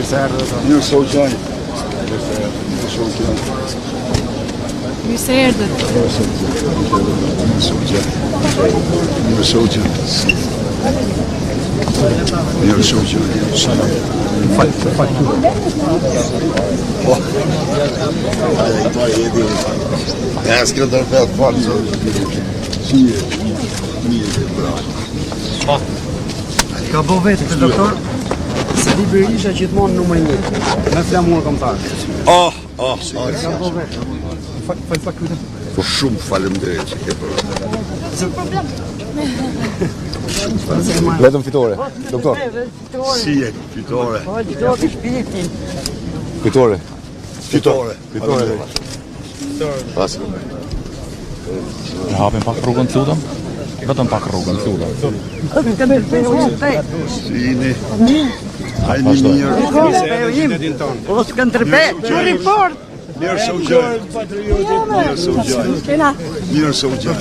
Mirë se u gjaj. Mirë se erdhët. Mirë se u gjaj. Mirë se u gjaj. Ja s'ka dërbet falë. Si e? Mirë, bravo. Ka bo vetë të doktor, se di Berisha gjithmonë numër 1, me flamur kombëtar. Ka bo vetë. Po shumë faleminderit që ke bërë. Vetëm fitore, doktor. Si e fitore? Fitore. Fitore. Pas. Ne hapim pak rrugën të lutëm. Vetëm pak rrugën të lutëm. Si jeni? Hajni mirë. Mirë se u gjaj. Mirë se u gjaj. Mirë se u gjaj.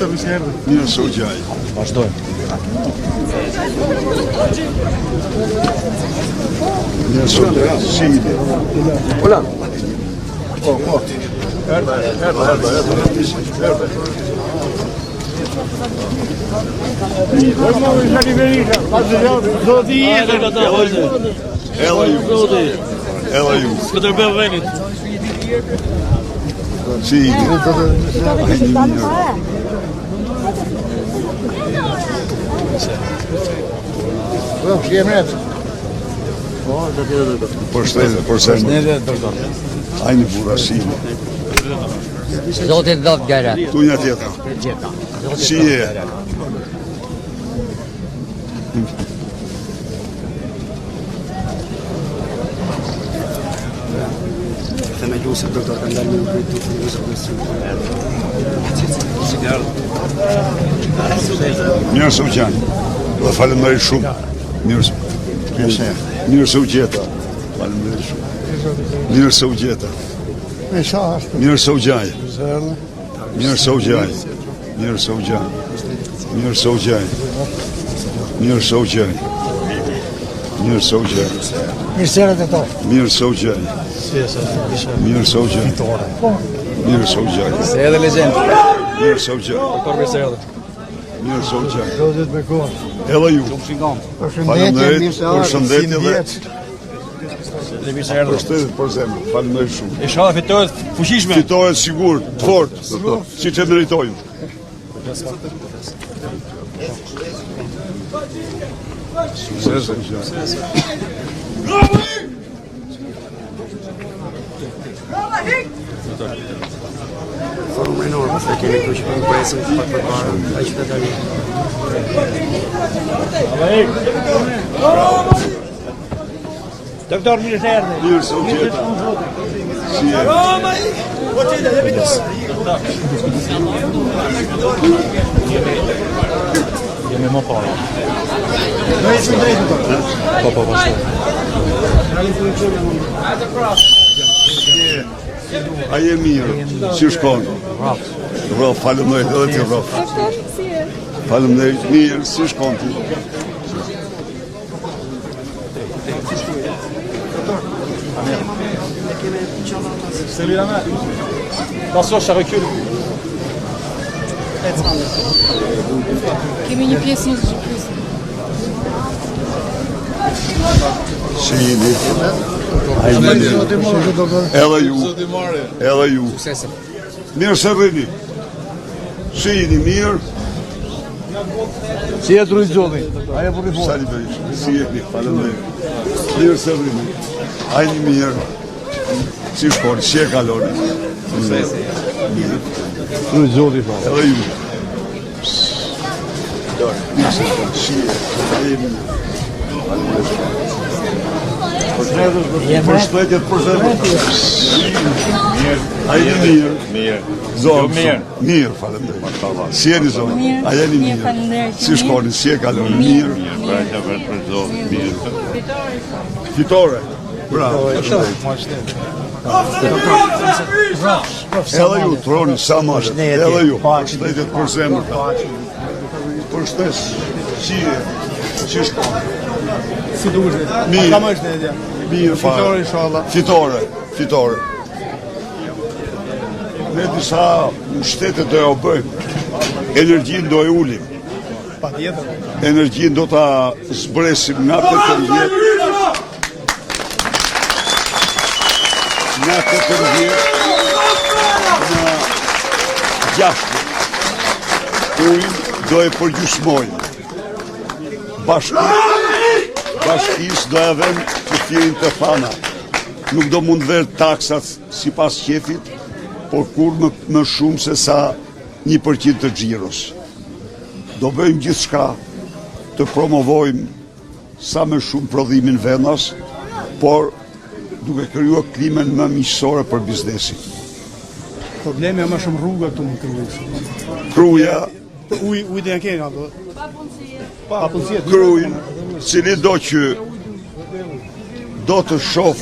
Mirë se u gjaj. Vazhdojmë. Mirë se u gjaj. Si jeni? Ulan. Ela ju. Skënderbeu venit. Si jeni? Hajni mirë. Përshëndetje, doktor. Hajni burra, si jeni? Zoti dhot gjëra. Tunja tjetra. Si e? Themeluese doktor ka ndalë me këtu Mirë se u gjani. Dhe faleminderit shumë. Mirë se u gjeta. Faleminderit shumë. Mirë se u gjeta. Mirë se u gjaj. Mirë se u gjaj. Mirë se u gjaj. Mirë se u gjaj. Mirë se u gjaj. Mirë se u gjaj. Mirë se erdhët ato. Mirë se u gjaj. Mirë se u gjaj. Mirë se u gjaj. Se edhe legjend. Mirë se u gjaj. Doktor mirë se erdhët. Mirë se u gjaj. Zotët me kohë. Edhe ju. Përshëndetje, mirë se erdhët. Përshëndetje dhe Mirë se erdhët. përshëndetje për zemër. Faleminderit shumë. Inshallah fitoret fuqishme. Fitohet sigurt, fort, siç e meritojmë. Sukses. Formë enorme, se kemi këtu që për presën pak përpara, ai qytetari. Doktor mirë se erdhi. Mirë se u gjeta. Si e? Jemi më parë. Po, A je mirë, si shkon? Rraf, faleminderit edhe ti Rraf. Faleminderit, mirë, si shkon ti? Attention, ça recule. Kemi një pjesë në surprizë. Si jeni? Edhe ju. Edhe ju. Mirë se rrini. Si jeni mirë? Si e drujt zoti? Ajo po rifon. Sali Berisha. Si jeni? Faleminderit. Mirë se rrini. Hajni mirë. Si shkon? Si e kaloni? Drujt zoti po. Edhe ju. Mirë se shkon. Si e? Hajni mirë. Përshëndetje për zemër. A jeni mirë? Mirë. Zonë. Mirë. Mirë, faleminderit. Si jeni zonë? A jeni mirë? Si shkoni? Si e kaloni? Mirë. Braqa për zonë. Mirë. Fitore. Bravo. Edhe ju, troni, sa masht. Edhe ju. Përshëndetje për zemër. Përshëndetje. Si e? Si shkoni? Si duhet. Mirë. Ka më shtetje. Mirë fare. Fitore, inshallah. Fitore. Ne disa shtete do ja bëjmë. Energjinë do e ulim. Patjetër. Energjinë do ta zbresim nga 18. Nga 18 në 6. Ujnë do e përgjysmojnë. Bashkis do e vend të fjerin të thana. Nuk do mund verë taksat si pas qefit, por kur më shumë se sa 1% të xhiros. Do bëjmë gjithë shka të promovojmë sa më shumë prodhimin vendas, por duke krijuar klimën më miqësore për biznesin. Problemi më shumë rruga këtu në Krujë. Kruja, Uj dhe janë kena, do. Pa punësiet. Krujën, cili do që do të shoh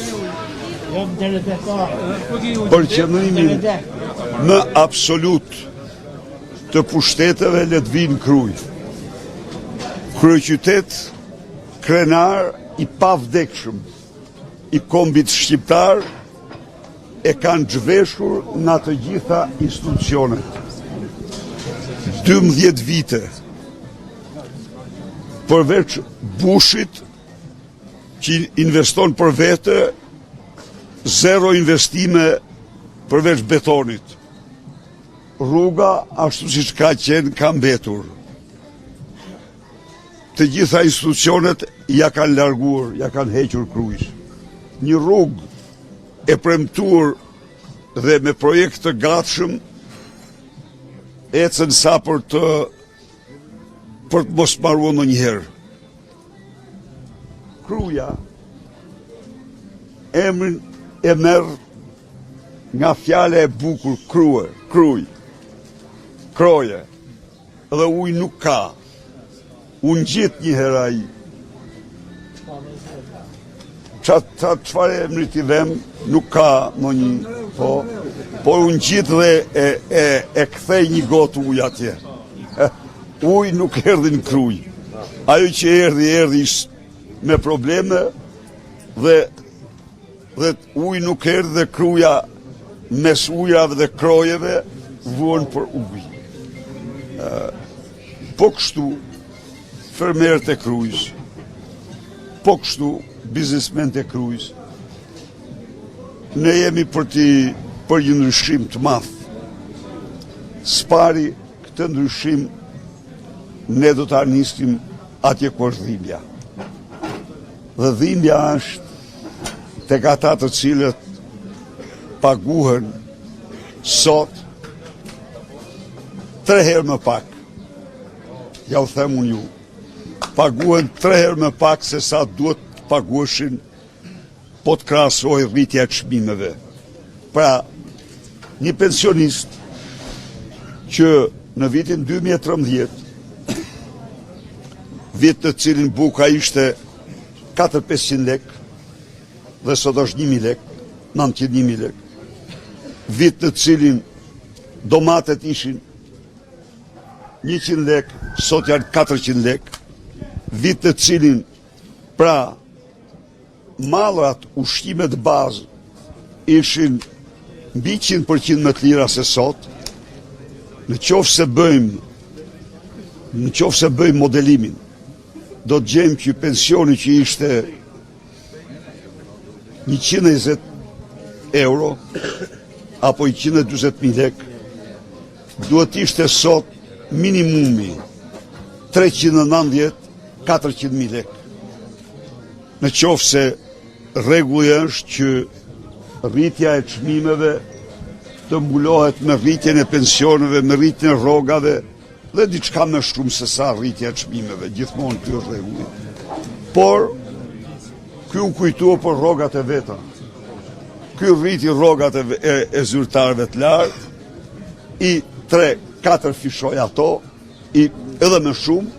për qëndrimin më absolut të pushteteve le të vinë Krujë. Kryeqytet krenar i pavdekshëm i kombit shqiptar e kanë zhveshur nga të gjitha institucionet. 12 vite përveç Bushit që investon për vete, 0 investime përveç betonit. Rruga ashtu siç ka qenë ka mbetur. Të gjitha institucionet ja kanë larguar, ja kanë hequr Krujës. Një rrugë e premtuar dhe me projekt të gatshëm ecën sa për të mos mbaruar ndonjëherë. Kruja emrin e merr nga fjala e bukur kruj, kroje, dhe ujë nuk ka. Unë gjithë një herë ai. Çfarë emri ti vëm nuk ka ndonjë, por unë gjithë dhe e kthej një gotë ujë atje. Ujë nuk erdhi në Kruj. Ajo që erdhi me probleme dhe ujë nuk erdhi dhe Kruja mes ujrave dhe krojeve vuan për ujë. Po kështu fermerët e Krujës, po kështu biznesmenët e Krujës, ne jemi për një ndryshim të madh. Spari këtë ndryshim ne do ta niskim atje ku është dhimbja. Dhe dhimbja është tek ata të cilët paguhen sot 3 herë më pak. Ja u them unë ju. Paguhen 3 herë më pak se sa duhet të paguheshin po të krahasoj rritja e çmimeve. Pra, një pensionist që në vitin 2013, vit në cilin buka ishte 400-500 lek, dhe sot është 1.000 lek, 900.000 lek, vit në cilin domatet ishin 100 lek, sot janë 400 lek, vit në cilin, pra, mallrat, ushqimet bazë, ishin mbi 100% më të lira se sot. Në qoftë se bëjmë modelimin, do të gjejmë që pensioni që ishte 120 euro apo 140.000 lek, duhet ishte sot minimumi 390-400.000 lek. Në qoftë se rregulli është që rritja e çmimeve të mbulohet me rritjen e pensioneve, me rritjen e rrogave dhe diçka më shumë se sa rritja e çmimeve. Gjithmonë ky është rregulli. Por ky u kujtua për rrogat e veta. Ky rriti rrogat e zyrtarëve të lartë, i 3-4 fishoj ato, i edhe më shumë,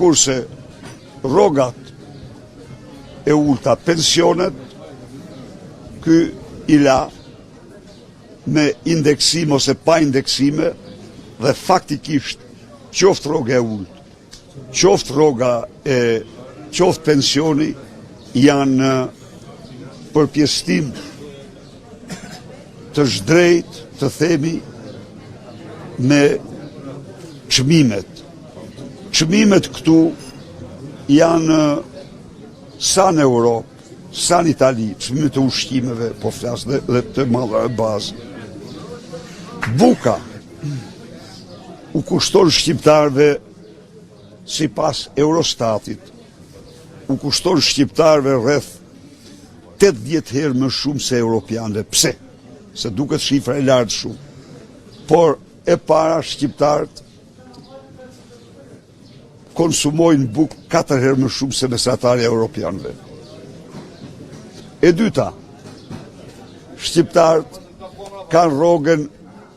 kurse rrogat e ulta, pensionet, ky i la me indeksim ose pa indeksime, dhe faktikisht qoftë rroga e ulët, qoftë rroga e qoftë pensioni janë përpjestim të zhdrejt, të themi, me çmimet. Çmimet këtu janë sa në Europë, sa në Itali, çmimet e ushqimeve, po flas dhe të mallrave bazë. Buka u kushton shqiptarëve sipas Eurostatit, u kushton shqiptarëve rreth 80 herë më shumë se europianëve. Pse? Se duket shifra e lartë shumë. Por e para shqiptarët konsumojnë bukë 4 herë më shumë se mesatarja e europianëve. E dyta, shqiptarët kanë rrogën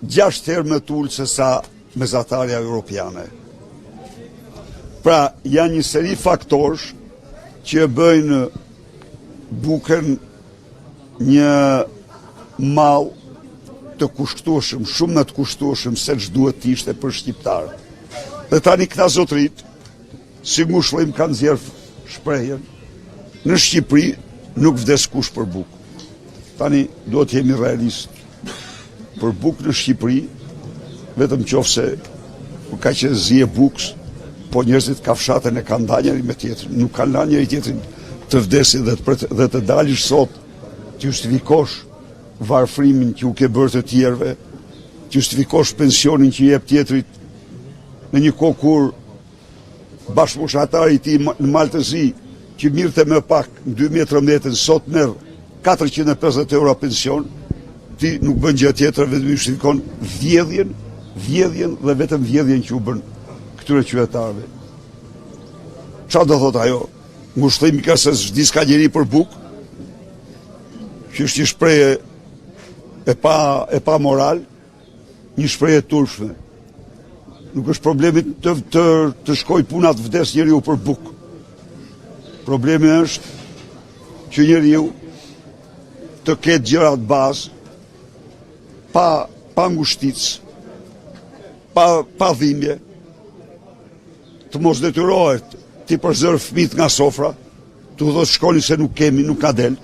6 herë më të ulë se sa mesatarja europiane. Pra, janë një seri faktorësh që e bëjnë bukën një mall të kushtueshëm, shumë më të kushtueshëm se ç'duhet të ishte për shqiptarët. Dhe tani këta zotrit, si ngushëllim kanë nxjerrë shprehjen, në Shqipëri nuk vdes kush për bukë. Tani duhet të jemi realistë. Për bukë në Shqipëri, vetëm qofse ka që zije bukës, po njerëzit kafshatën e kanë nda njëri me tjetrin, nuk kanë nda njëri tjetrin të vdesin dhe të dalish sot të justifikosh varfrimin që u ke bërë të tjerve, të justifikosh pensionin që jep tjetrit në një kohë kur bashkëpunëtari i tij në Maltëzi që mirte më pak në 2013 sot merr 450 euro pension, ti nuk bën gjë tjetër vetëm justifikon vjedhjen dhe vetëm vjedhjen që u bën këtyre qytetarëve. Çfarë do thotë ajo? Ngushëllimi ka se s'di s'ka njeri për bukë, që është një shprehje e pa moral, një shprehje turpshme. Nuk është problemi të shkoj puna të vdes njeriu për bukë. Problemi është që njeriu të ketë gjërat bazë, pa ngushtic, pa dhimbje, të mos detyrohet ti përzër fëmijët nga sofra, të do të shkoni se nuk kemi, nuk ka del.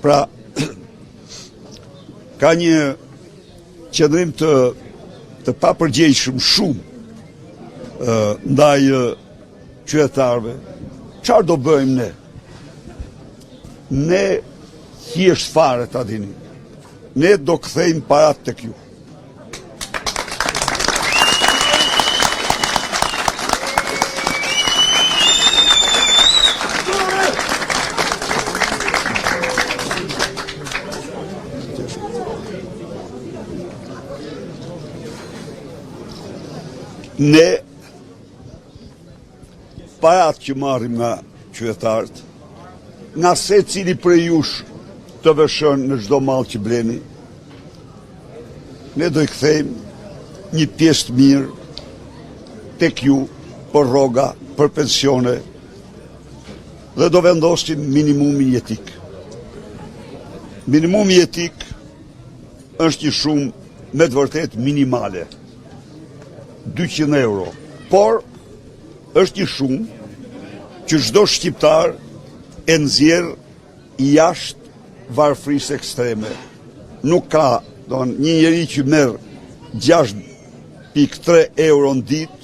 Pra, ka një qëndrim të papërgjegjshëm shumë ndaj qytetarëve. Çfarë do bëjmë ne? Ne thjesht fare ta dini. Ne do kthejmë parat tek ju. Ne parat që marrim nga qytetarët, nga se cili prej jush të vëshën në çdo mall që bleni, ne do i kthejmë një pjesë të mirë tek ju për rroga, për pensione dhe do vendosim minimumin jetik. Minimumi jetik është një shumë me të vërtet minimale. 200 euro, por është një shumë që çdo shqiptar e nxjerr jashtë varfrisë ekstreme. Nuk ka, një njeri që merr 6.3 euro në ditë,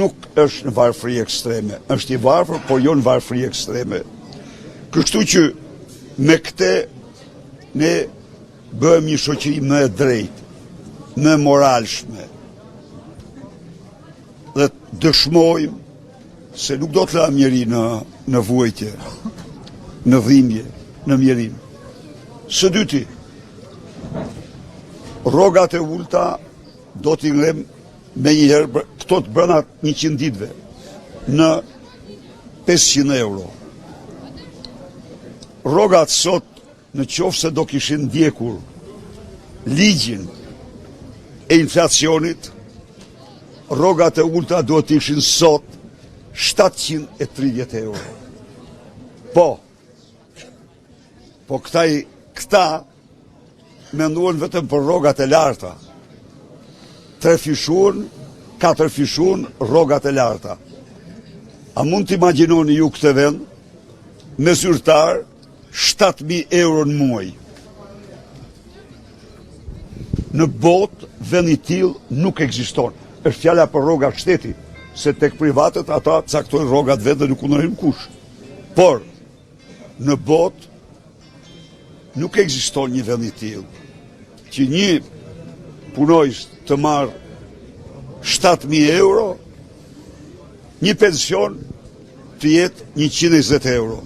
nuk është në varfri ekstreme. Është i varfër, por jo në varfri ekstreme. Kështu që me këte ne bëhem një shoqëri më e drejtë, më moralshme. Dhe dëshmojmë se nuk do të lëmë njeri në vuajtje, në dhimbje, në mjerim. Së dyti, rrogat e ulta do t'i ngrem me njëherë këto të brenda 100 ditëve në 500 euro. Rrogat sot, në qoftë se do kishin ndjekur ligjin e inflacionit, rrogat e ulta duhet të ishin sot 730 euro. Po këta menduan vetëm për rrogat e larta. 3 fishun, 4 fishun, rrogat e larta. A mund të imagjinoni ju këtë vend me zyrtar 7.000 euro në muaj. Në botë, vendi tillë nuk ekziston. Është fjala për rrogat shteti, se tek privatët ata caktojnë rrogat vetë dhe nuk undërrin kush. Por, në botë, nuk ekziston një vend i tillë që një punojës të marrë 7.000 euro, një pension të jetë 120 euro.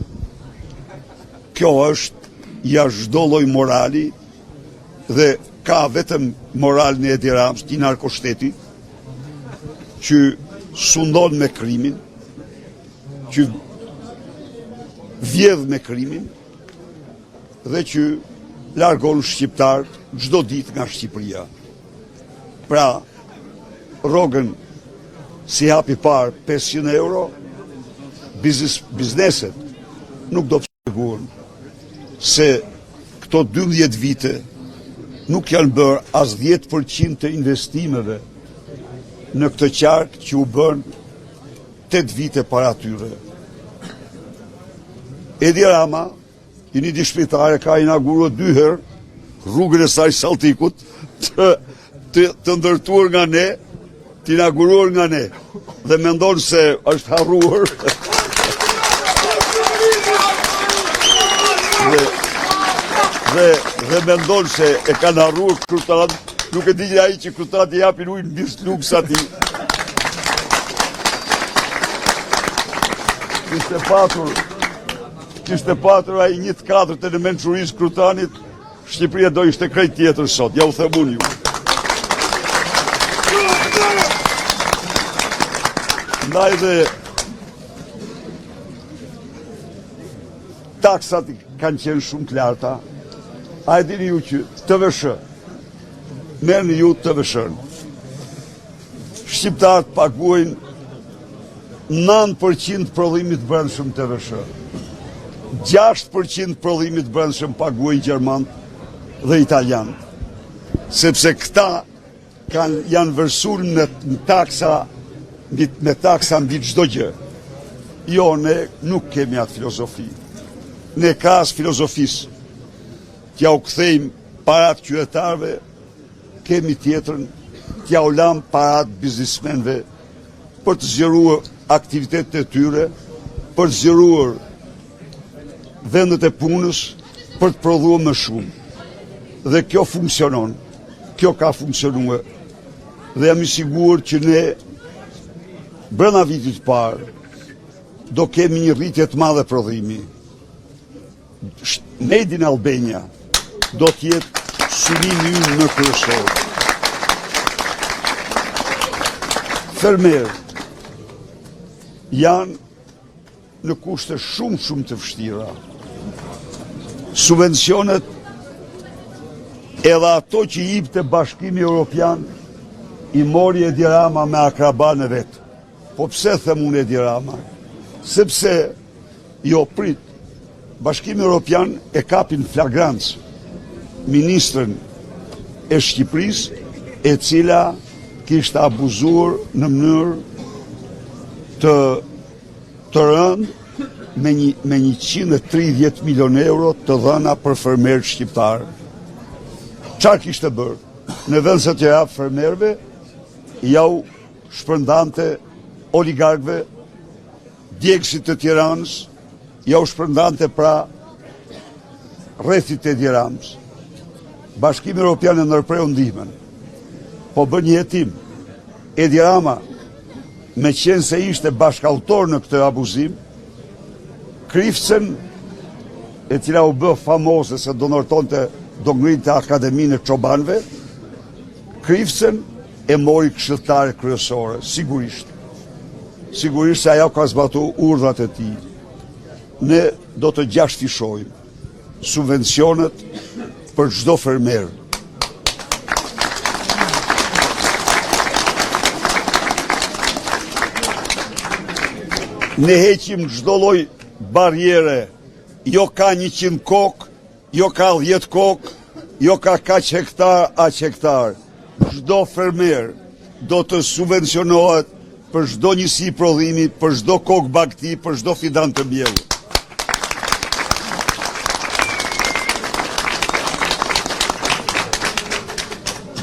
Kjo është jashtë çdo lloj morali dhe ka vetëm moralin e Edi Ramës, një narkoshteti, që sundon me krimin, që vjedh me krimin, dhe që largon shqiptarët çdo ditë nga Shqipëria. Pra, rrogën si hapi parë 500 euro, bizneset nuk do të siguron se këto 12 vite nuk janë bërë as 10% të investimeve në këtë qark që u bën 8 vite para tyre. Edi Rama, i një dishpritare, ka inauguruar 2 herë rrugën e saj Salltikut të ndërtuar nga ne, të inauguruar nga ne, dhe mendon se është harruar. Dhe mendon se e kanë harruar kryetarët, nuk e di ai që kryetarët i japin ujë mbi luks atij. Kishte patur ai 1/4 e mençurisë kryetanit, Shqipëria do ishte krejt tjetër sot, ja u them unë ju. Ndaj dhe taksat kanë qenë shumë të larta. A e dini ju që TVSH, merrni ju TVSH-n. Shqiptarët paguajnë 9% prodhimit brendshëm TVSH. 6% prodhimit brendshëm paguajnë gjermanët dhe italianët. Sepse këta janë vërsuar në taksa mbi çdo gjë. Jo, ne nuk kemi atë filozofi. Ne ka as filozofisë. T'ja u kthejmë parat qytetarëve, kemi tjetrën, t'ja u lam parat biznismenve për të zgjeruar aktivitetet e tyre, për të zgjeruar vendet e punës, për të prodhuar më shumë. Dhe kjo funksionon, kjo ka funksionuar. Dhe jam i sigurt që ne, brenda vitit parë, do kemi një rritje të madhe prodhimi. Made in Albania do t'jetë synimi ynë në kryesor. Fermerët janë në kushte shumë të vështira. Subvencionet edhe ato që i jepte Bashkimi Evropian i mori Edi Rama me akraban e vetë. Po pse them unë Edi Rama? Sepse, prit, Bashkimi Evropian e kapin flagrancë ministrën e Shqipërisë, e cila kishte abuzuar në mënyrë të rëndë me 130 milion euro të dhëna për fermerët shqiptarë. Çfarë kishte bërë? Në vend se t'ja jap fermerëve, ja u shpërndante oligarkëve, djegësit të Tiranës, ja u shpërndante pra rrethit e Edi Ramës. Bashkimi Evropian e ndërpreu ndihmën, po bën një hetim. Edi Rama, me qenë se ishte bashkautor në këtë abuzim, Krifcen, e cila u bë famoze se do ngrinte Akademinë e Çobanëve, Krifcen e mori këshilltare kryesore, sigurisht. Sigurisht se ajo ka zbatuar urdhat e tij. Ne do të gjashfishojmë subvencionet për çdo fermer. Ne heqim çdo lloj barriere, jo ka 100 kokë, jo ka 10 kokë, jo ka kaq hektar, aq hektar. Çdo fermer do të subvencionohet për çdo njësi prodhimi, për çdo kokë bagti, për çdo fidan të mbjellë.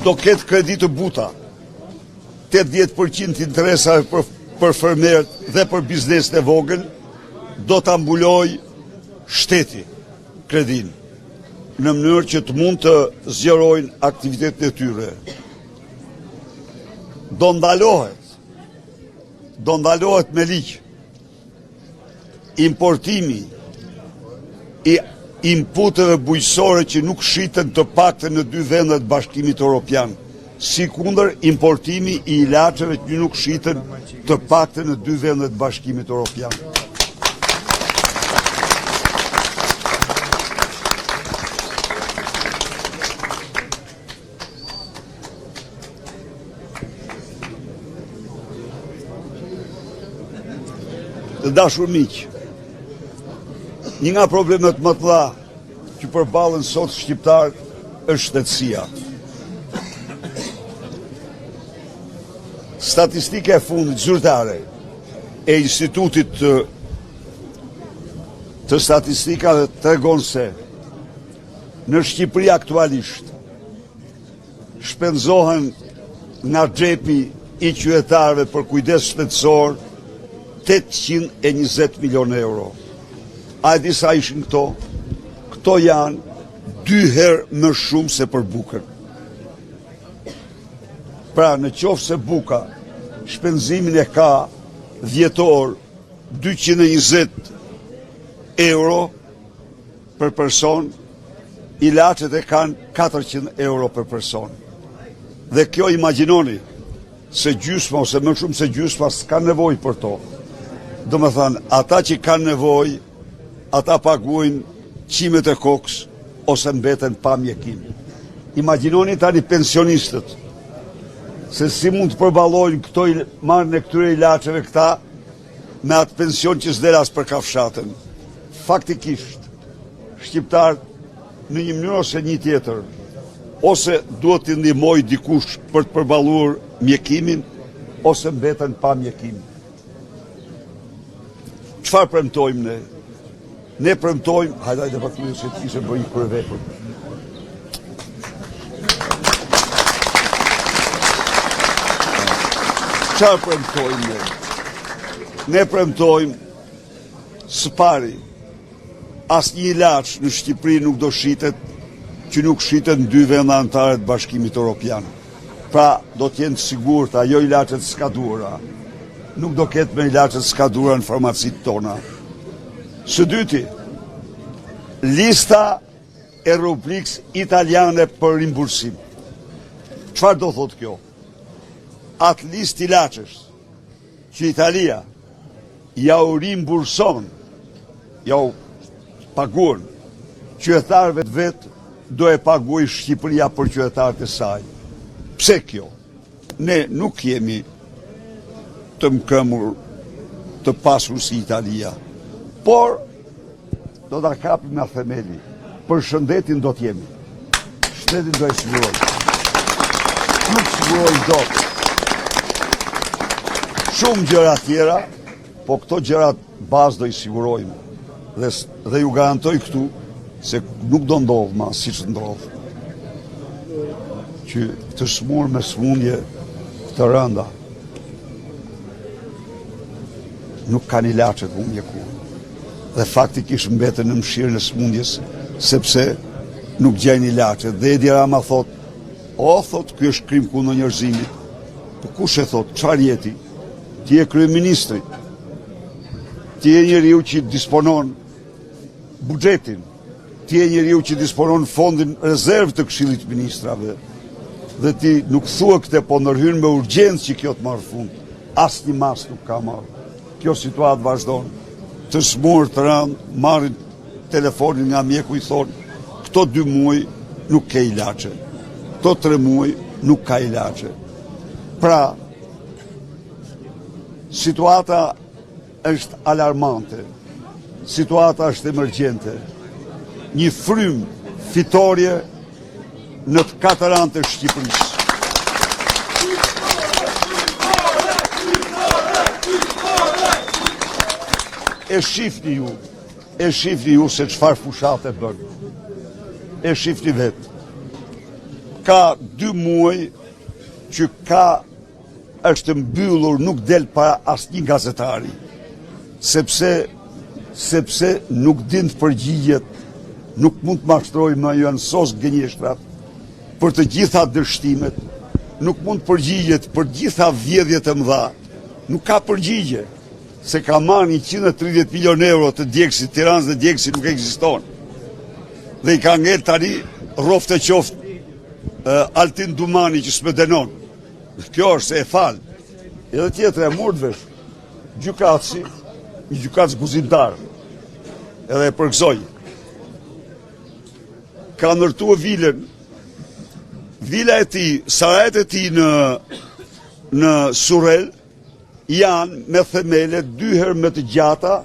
do ketë kredi të buta, 80% interesave për fermerët dhe për biznesin e vogël, do të ambuloj shteti kredin, në mënyrë që të mund të zgjerojnë aktivitetet e tyre. Do ndalohet me ligj importimi i inputeve bujqësore që nuk shiten të paktën në 2 vendet të Bashkimit Evropian, sikundër importimi i ilaçeve që nuk shiten të paktën në 2 vendet të Bashkimit Evropian. Të dashur miq, një nga problemet më të mëdha që përballen sot shqiptarët është shtetësia. Statistika e fundit zyrtare e Institutit të Statistikave tregon se në Shqipëri aktualisht shpenzohen nga xhepi i qytetarëve për kujdes shtetësor 820 milion euro. A e di sa ishin këto? Këto janë 2 herë më shumë se për bukën. Pra në qoftë se buka shpenzimin e ka vjetor 220 euro për person, ilaçet e kanë 400 euro për person. Dhe kjo imagjinoni se gjysma ose më shumë se gjysma s'ka nevojë për to. Do më thënë, ata që kanë nevojë, ata paguajnë qimet e kokës ose mbeten pa mjekim. Imagjinoni tani pensionistët, se si mund të përballojnë këto marrën e këtyre ilaçeve këta me atë pension që s'del as për kafshatën. Faktikisht, shqiptarët në një mënyrë ose një tjetër, ose duhet të ndihmoj dikush për të përballuar mjekimin, ose mbeten pa mjekim. Çfarë premtojmë ne? Ne premtojmë, hajde patjetër se ti se bëj kryevepër. Çfarë premtojmë ne? Ne premtojmë së pari, asnjë ilaç në Shqipëri nuk do shitet që nuk shitet në 2 vende anëtare të Bashkimit Evropian. Pra, do të jenë të sigurt ajo ilaçet skaduara. Nuk do ketë me ilaçet skaduara në farmacitë tona. Së dyti, lista e rubriks italiane për rimbursim. Çfarë do thotë kjo? Atë listë ilaçesh që Italia ja u rimburson, ja u paguan qytetarëve të vet, do e paguaj Shqipëria për qytetarët e saj. Pse kjo? Ne nuk jemi të mkëmur të pasur si Italia, por do ta kapim nga themeli. Për shëndetin do t'jemi. Shtetin do e siguroj. Nuk siguroj dot. Shumë gjëra tjera, po këto gjërat bazë do i sigurojmë. Dhe ju garantoj këtu se nuk do ndodhë ma si që ndodhë. Që të smur me smundje të rënda nuk kanë ilaçet më mjeku. Dhe faktikisht mbeten në mshirën e smundjes, sepse nuk gjejnë ilaçet. Dhe Edi Rama thot, ky është krim kundër njerëzimit. Po kush e thot, çfarë jeti? Ti je kryeministri. Ti je njeriu që disponon buxhetin. Ti je njeriu që disponon fondin rezervë të Këshillit të Ministrave. Dhe ti nuk thua këtë, po ndërhyn me urgjencë që kjo të marrë fund. Asnjë mas nuk ka marrë. Kjo situatë vazhdon. Të smur të rënd, marrin telefonin nga mjeku, i thonë, këto 2 muaj nuk ke ilaçe. Këto 3 muaj nuk ka ilaçe. Pra, situata është alarmante. Situata është emergjente. Një frym fitorie në të 4 anët e Shqipërisë. E shifni ju se çfarë fushate bën. E shifni vetë. ka 2 muaj që është mbyllur, nuk del para asnjë gazetari, sepse nuk din të përgjigjet, nuk mund të mashtrojë më janë sos gënjeshtrat për të gjitha dështimet, nuk mund të përgjigjet për gjitha vjedhjet e mëdha, nuk ka përgjigje, se ka marrë 130 milion euro të Djegësit Tiranës dhe Djegësi nuk ekziston. Dhe i ka ngel tani rroftë e qoftë Altin Dumani që s'më denon. Kjo është se e falë. Edhe tjetër e mordvesh, gjykatësi, një gjykatës guzimtar, edhe e përgëzoj, ka ndërtuar vilën, vila e tij, sarajet e tij në Surrel janë me themele 2 herë më të gjata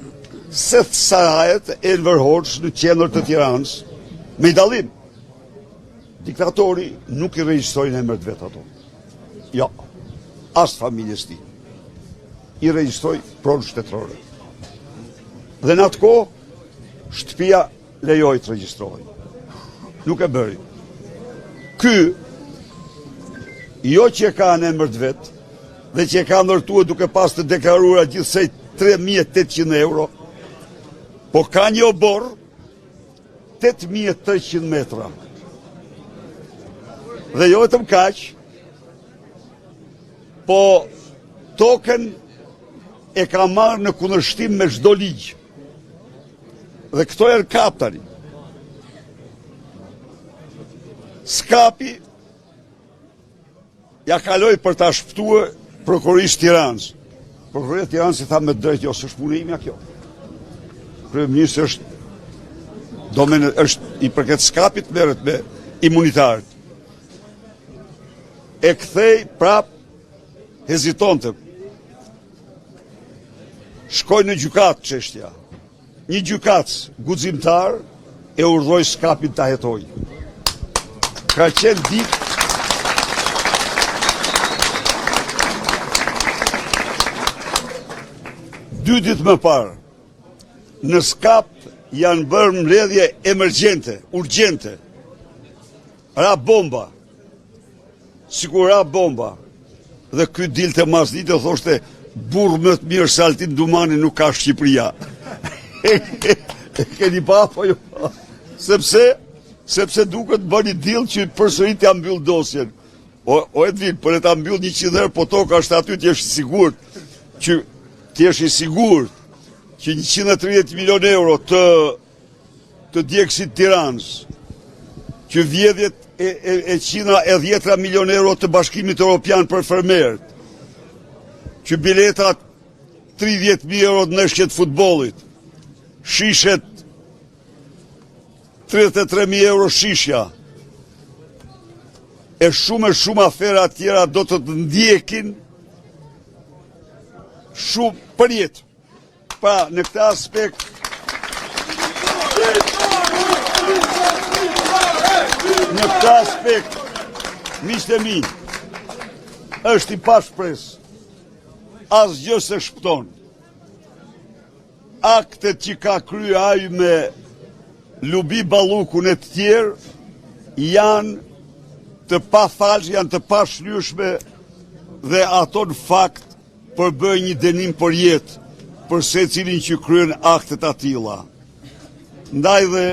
se sarajet e Enver Hoxhës në qendër të Tiranës, me i dallim. Diktatori nuk i regjistrojnë emrat vet ato. Jo, as familjes tij. I regjistroj pronë shtetërore. Dhe në atë kohë, shtëpia lejoi të regjistrohej. Nuk e bëri. Ky, jo që e ka në emër të vet, dhe që e ka ndërtuar duke pas të deklaruar gjithsej 3.800 euro, po ka një obor 8.300 metra. Dhe jo vetëm kaq, po token e ka marrë në kundërshtim me çdo ligj. Dhe këto janë kaptari. Skapi ja kaloi për ta shpëtuar prokurorisë Tiranës. Prokuroria e Tiranës i tha me drejt, jo, s'është puna ime kjo. Kryeministri është i përket skapit merret me imunitarët. E kthej prap, hezitonte. Shkoj në gjykatë çështja. Një gjykatës guximtar e urdhëroi Skapin ta hetojë. Ka qenë ditë dy ditë më parë, në Skap janë bërë mbledhje emergjente, urgjente. Ra bomba. Sikur ra bomba. Dhe ky dilte mas dite thoshte burr më të mirë se Altin Dumani nuk ka Shqipëria. Keni pa apo jo? Sepse duket bëni dill që përsëri t'ja mbyll dosjen. O Edvin, për e ta mbyll 100 herë, po toka është aty t'jesh i sigurt që që 130 milion euro të Djegësit Tiranës, që vjedhjet e 110 milion euro të Bashkimit Evropian për fermerët, që biletat 30.000 euro të ndeshjet futbollit, shishet 33.000 euro shishja, e shumë afera tjera do të të ndjekin shumë për jetë. Pa, në këtë aspekt, miqtë e mi, është i pashpres, asgjë se shpëton. Aktet që ka kryer ai me Lubi Ballukun e të tjerë janë të pafalshme, janë të pashlyeshme dhe ato në fakt përbëjnë një dënim për jetë për secilin që kryen aktet atilla. Ndaj dhe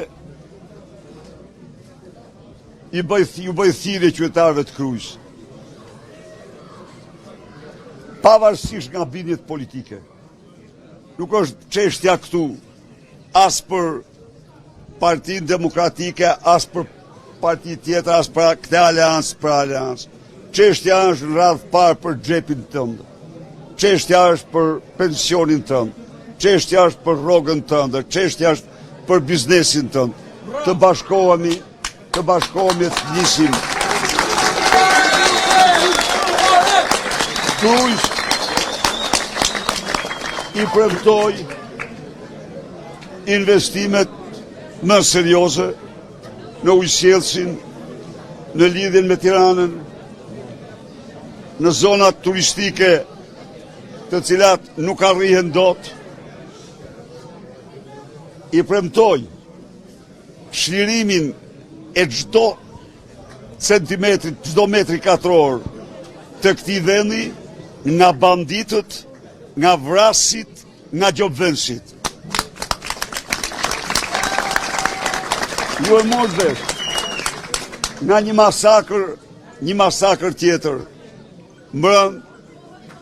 ju bëj thirrje qytetarëve të Krujës. Pavarësisht nga bindjet politike, nuk është çështja këtu as për Partinë Demokratike, as për parti tjetër, as për këtë aleancë, për aleancë. Çështja është në radhë parë për xhepin tënd. Çështja është për pensionin tënd. Çështja është për rrogën tënde. Çështja është për biznesin tënd. Të bashkohemi, të flisim. Krujës i premtoj investimet më serioze në ujësjellsin, në lidhjen me Tiranën, në zonat turistike të cilat nuk arrihen dot. I premtoj çlirimin e çdo centimetrit, çdo metri katror të këtij vendi nga banditët, nga vrasit, nga gjobvenësit. Ju e mos vesh nga një masakër tjetër, mbrëm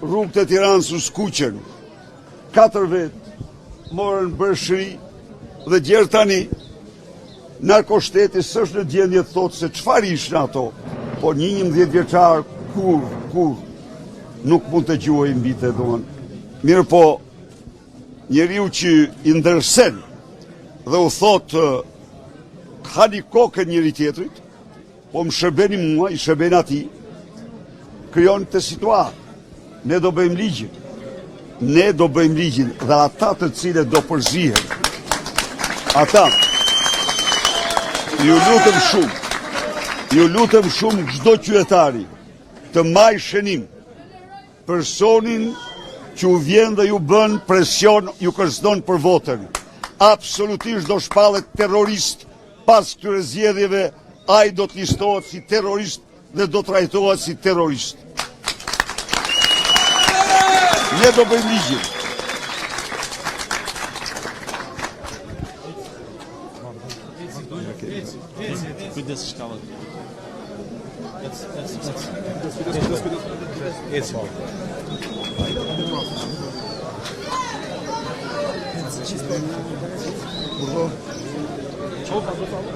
rrugët e Tiranës u skuqen, 4 vetë morën bërshëri dhe gjerë tani narkoshteti s'është në gjendje të thotë se çfarë ishin ato, po një 11 vjeçar kur nuk mund të gjuhej mbi të doan. Mirë po, njeriu që i ndërsen dhe u thotë hani kokën njëri tjetrit, po më shërbeni mua, i shërbeni ati, krijon të situatë. Ne do bëjmë ligjin. Ne do bëjmë ligjin dhe ata të cilët do përzihen. Ata, ju lutem shumë çdo qytetari të maj shënim personin që u vjen dhe ju bën presion, ju kërcënon për votën. Absolutisht do shpallet terrorist pas këtyre zgjedhjeve, ai do të listohet si terrorist dhe do trajtohet si terrorist. Ne do bëjmë ligjin. Kujdes shkallët.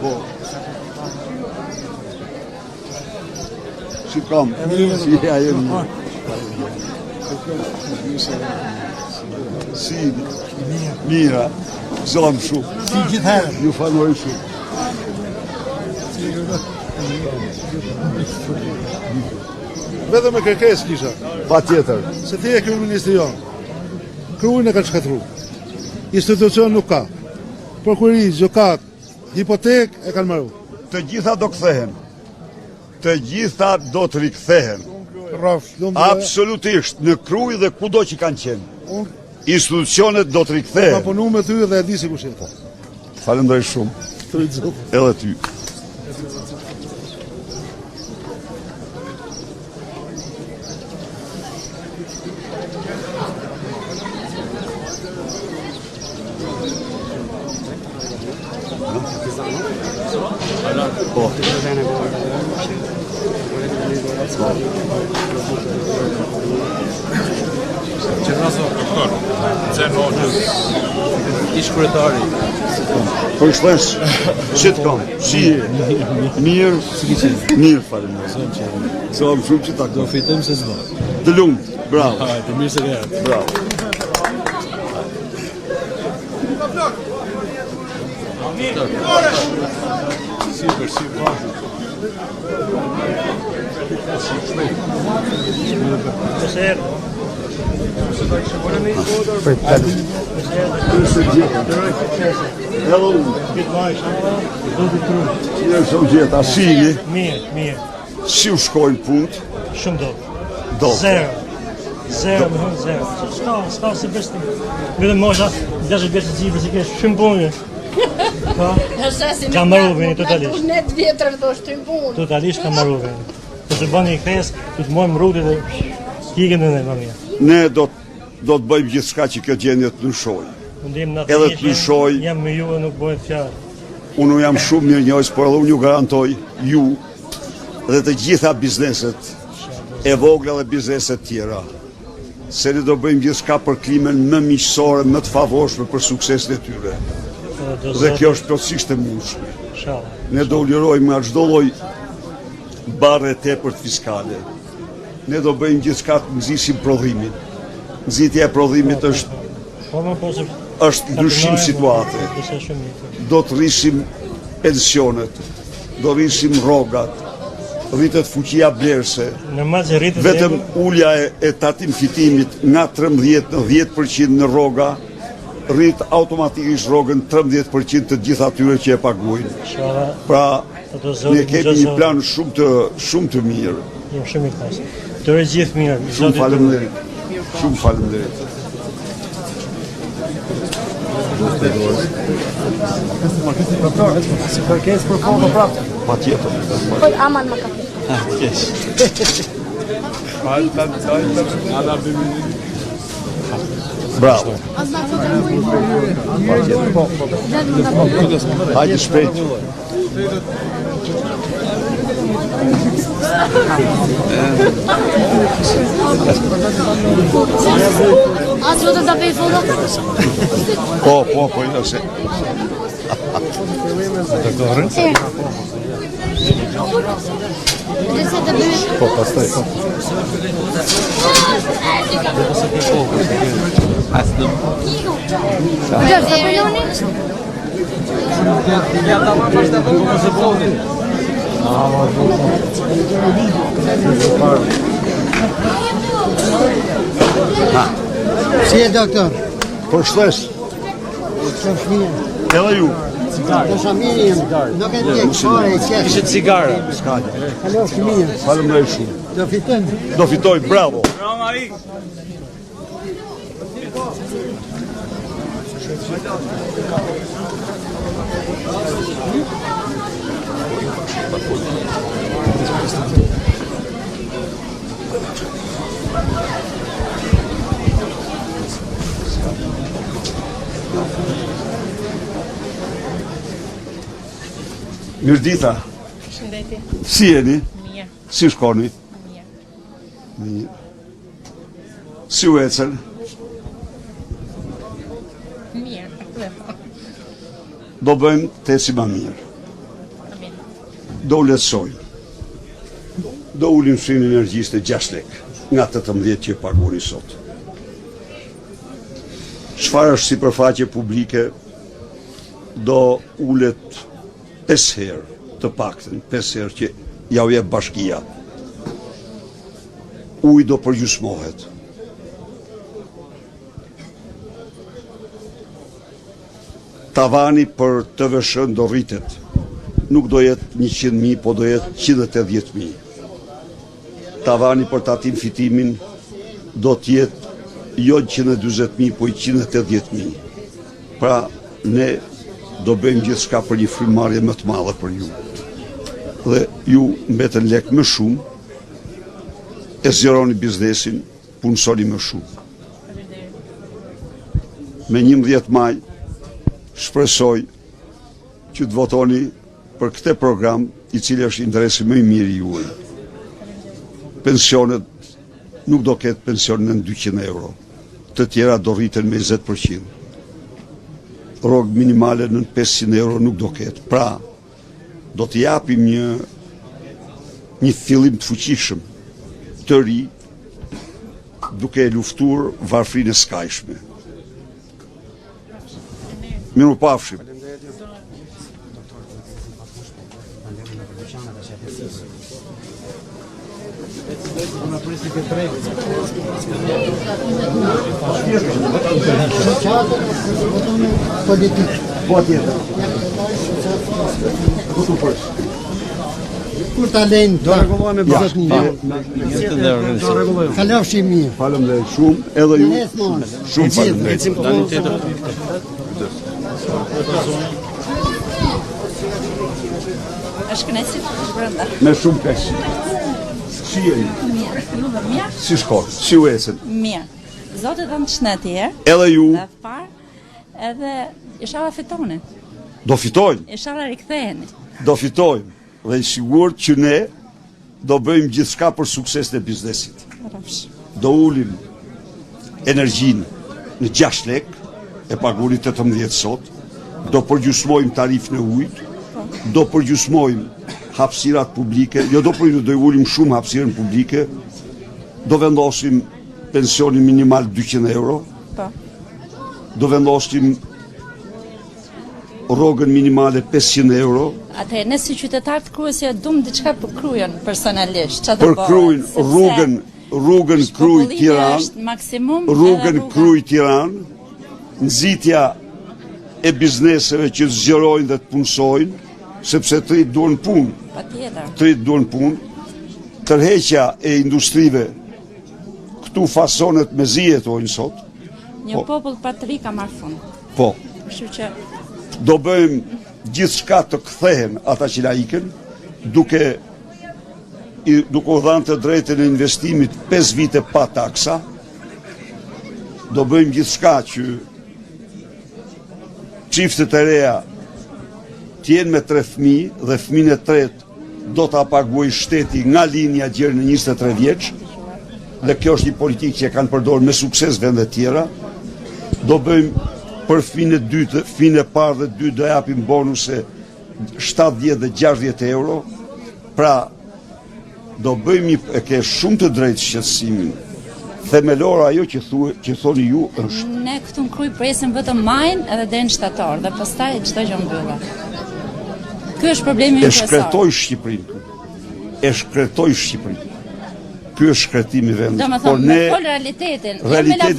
Po. Si kam, si ajo një. Si, mira, zonë shumë. Si gjithherë. Ju fanoj shumë. Vetëm me kërkesë kisha, Pa tjetër. se ti e kryeministri jonë. Kruin e ka shkatru. Institucion nuk ka. Prokuri, gjokat, hipotek e kanë marru. Të gjitha do kthehen. Të gjitha do të rikthehen. Rraf, Absolutisht, në Kruj dhe kudo që kanë qenë. Unë Institucionet do të ka rikthehen. punu me ty dhe e di si kush jetë. Falenderoj shumë. Edhe ty. Po. Ish kryetari. Po shpesh, si të kam? Si mirë, mirë faleminderit. Zonë shumë që ta kam. Fitojmë se s'do. Të lumt, bravo, Të mirë se ke. bravo. Hello. Mirë se u gjeta, si jeni? Mirë. Si u shkojnë punët? Shumë do. Do. Zero, më thënë zero. S'ka si bestim. Vetëm mosha 60 vjeç të gjithë, si kesh shumë punë. Po, Kam marrë veni totalisht. Ne të vjetër do shtojmë punë. totalisht kam marrë veni. Po të bëni një kthesë, do të mojmë rrugët dhe ikën në më mirë. Ne do të bëjmë gjithçka që kjo gjendje të ndryshojë. Mundim na Edhe të ndryshoj. Jam me ju e nuk bëhet fjalë. Unë jam shumë mirë njohës, por edhe unë ju garantoj ju dhe të gjitha bizneset e vogla dhe bizneset tjera se ne do bëjmë gjithçka për klimën më miqësore, më të favorshme për suksesin e tyre. Dhe kjo është plotësisht e mundshme. Inshallah. Ne do ulirojmë nga çdo lloj barre tepërt fiskale. Ne do bëjmë gjithçka të nxisim prodhimin. Nxitja e prodhimit është ndryshim situate. Do të rrisim pensionet, do rrisim rrogat, rritet fuqia blerëse. Vetëm ulja e tatim fitimit nga 13 në 10% në rroga, rrit automatikisht rrogën 13% të gjithë atyre që e paguajnë. Pra, ne kemi një plan shumë të mirë. Jam shumë i kënaqur. Të gjithë mirë. Shumë faleminderit. Shumë faleminderit. Kërkesë për kohë prapë. Patjetër. Po aman më ka. Bravo. Hajde shpejt. A zgjodhet ta bëj foto? Po, jo se. Nëse të bëj. Po, pastaj. Gjë, sa bëjoni? Si e doktor? Po shtes. Qofsh mirë. Edhe ju. Do shamiri jem. Nuk e ndjek fare e qesh. Ishte cigare. Kalofsh mirë. Faleminderit shumë. Do fitojmë. Do fitoj, bravo. Mirdita. Shëndetje. Si jeni? Mirë. Si shkoni? Mirë. Mirë. Si u ecën? Mirë. Do bëjmë të si ma mirë. Amin. Do u letësojmë. Do ulim shrinë energjisë të 6 lek, nga 18 që e pagoni sot. Çfarë është sipërfaqe publike, do ulet 5 herë, të paktën 5 herë që ja u jep bashkia. Uji do përgjysmohet. Tavani për TVSH do rritet. Nuk do jetë 100.000, po do jetë 180.000. Tavani për tatim fitimin do t'jetë jo 140.000, po 180.000. Pra, ne do bëjmë gjithë shka për një frymarrje më të madhe për ju. Dhe ju mbeten lek më shumë, e zgjeroni biznesin, punësoni më shumë. Me 11 maj, shpresoj që të votoni për këtë program i cili është interesi më i mirë i juaj. Pensionet nuk do ketë pensionin në 200 euro, të tjera do rriten me 20%. Rrogë minimale në 500 euro nuk do ketë. Pra, do të japim një fillim të fuqishëm, të ri, duke e luftuar varfrinë e skajshme. Miru pafshim. Politik. Po tjetër. Kur ta lejnë, do rregullohen me 20.000. Do rregullojmë. Kalofshi mirë. Faleminderit shumë, edhe ju. Shumë faleminderit. Tani tjetër. Është kënaqësi për brenda. Me shumë keq. Si jeni? Mirë. Ju dhe mirë? Si shkon? Si u ecën? Mirë. Zotë të më shnetje. Edhe ju Dhe parë, edhe inshallah fitoni. do fitojmë, Inshallah riktheheni. do fitojmë. Dhe i sigurt që ne do bëjmë gjithçka për suksesin e biznesit. Rrofsh. Do ulim energjinë në 6 lek, e paguani 18 sot, do përgjysmojmë tarifën e ujit, do përgjysmojmë hapësirat publike, jo do ulim shumë hapësirën publike, do vendosim pensionin minimal 200 euro, Po. do vendosim rrogën minimale 500 euro, Atëherë ne si qytetar të Krujës dum diçka për Krujën personalisht. Çfarë për Krujën, rrugën Krujë-Tiranë, është maksimum rrugën Krujë-Tiranë, nxitja e bizneseve që zgjerojnë dhe të punësojnë, sepse të rritë duan punë, Patjetër. të rritë duan punë, tërheqja e industrive, këtu fasonet me zi jetojnë sot, Një popull patri ka marrë fund. po, Kështu që Do bëjmë gjithçka të kthehen ata që na ikën, duke u dhënë të drejtën e investimit 5 vite pa taksa. Do bëjmë gjithçka që çiftet e reja të jenë me 3 fëmijë dhe fëmijën e tretë do ta paguajë shteti nga linja deri në 23 vjeç. Dhe kjo është një politikë që kanë përdorur me sukses vendet tjera. Do bëjmë për fëmijën e dytë, fëmijën e parë dhe dytë do japim bonuse 70 dhe 60 euro. Pra do bëjmë e ke shumë të drejtë shqetësimin. Themelor ajo që thoni ju është. Ne këtu në Kruj presim vetëm majin edhe deri në shtator dhe pastaj çdo gjë mbyllet. Ky është problemi kryesor. E shkretoj Shqipërinë. Ky është shkretimi i vendit. Por ne realitetin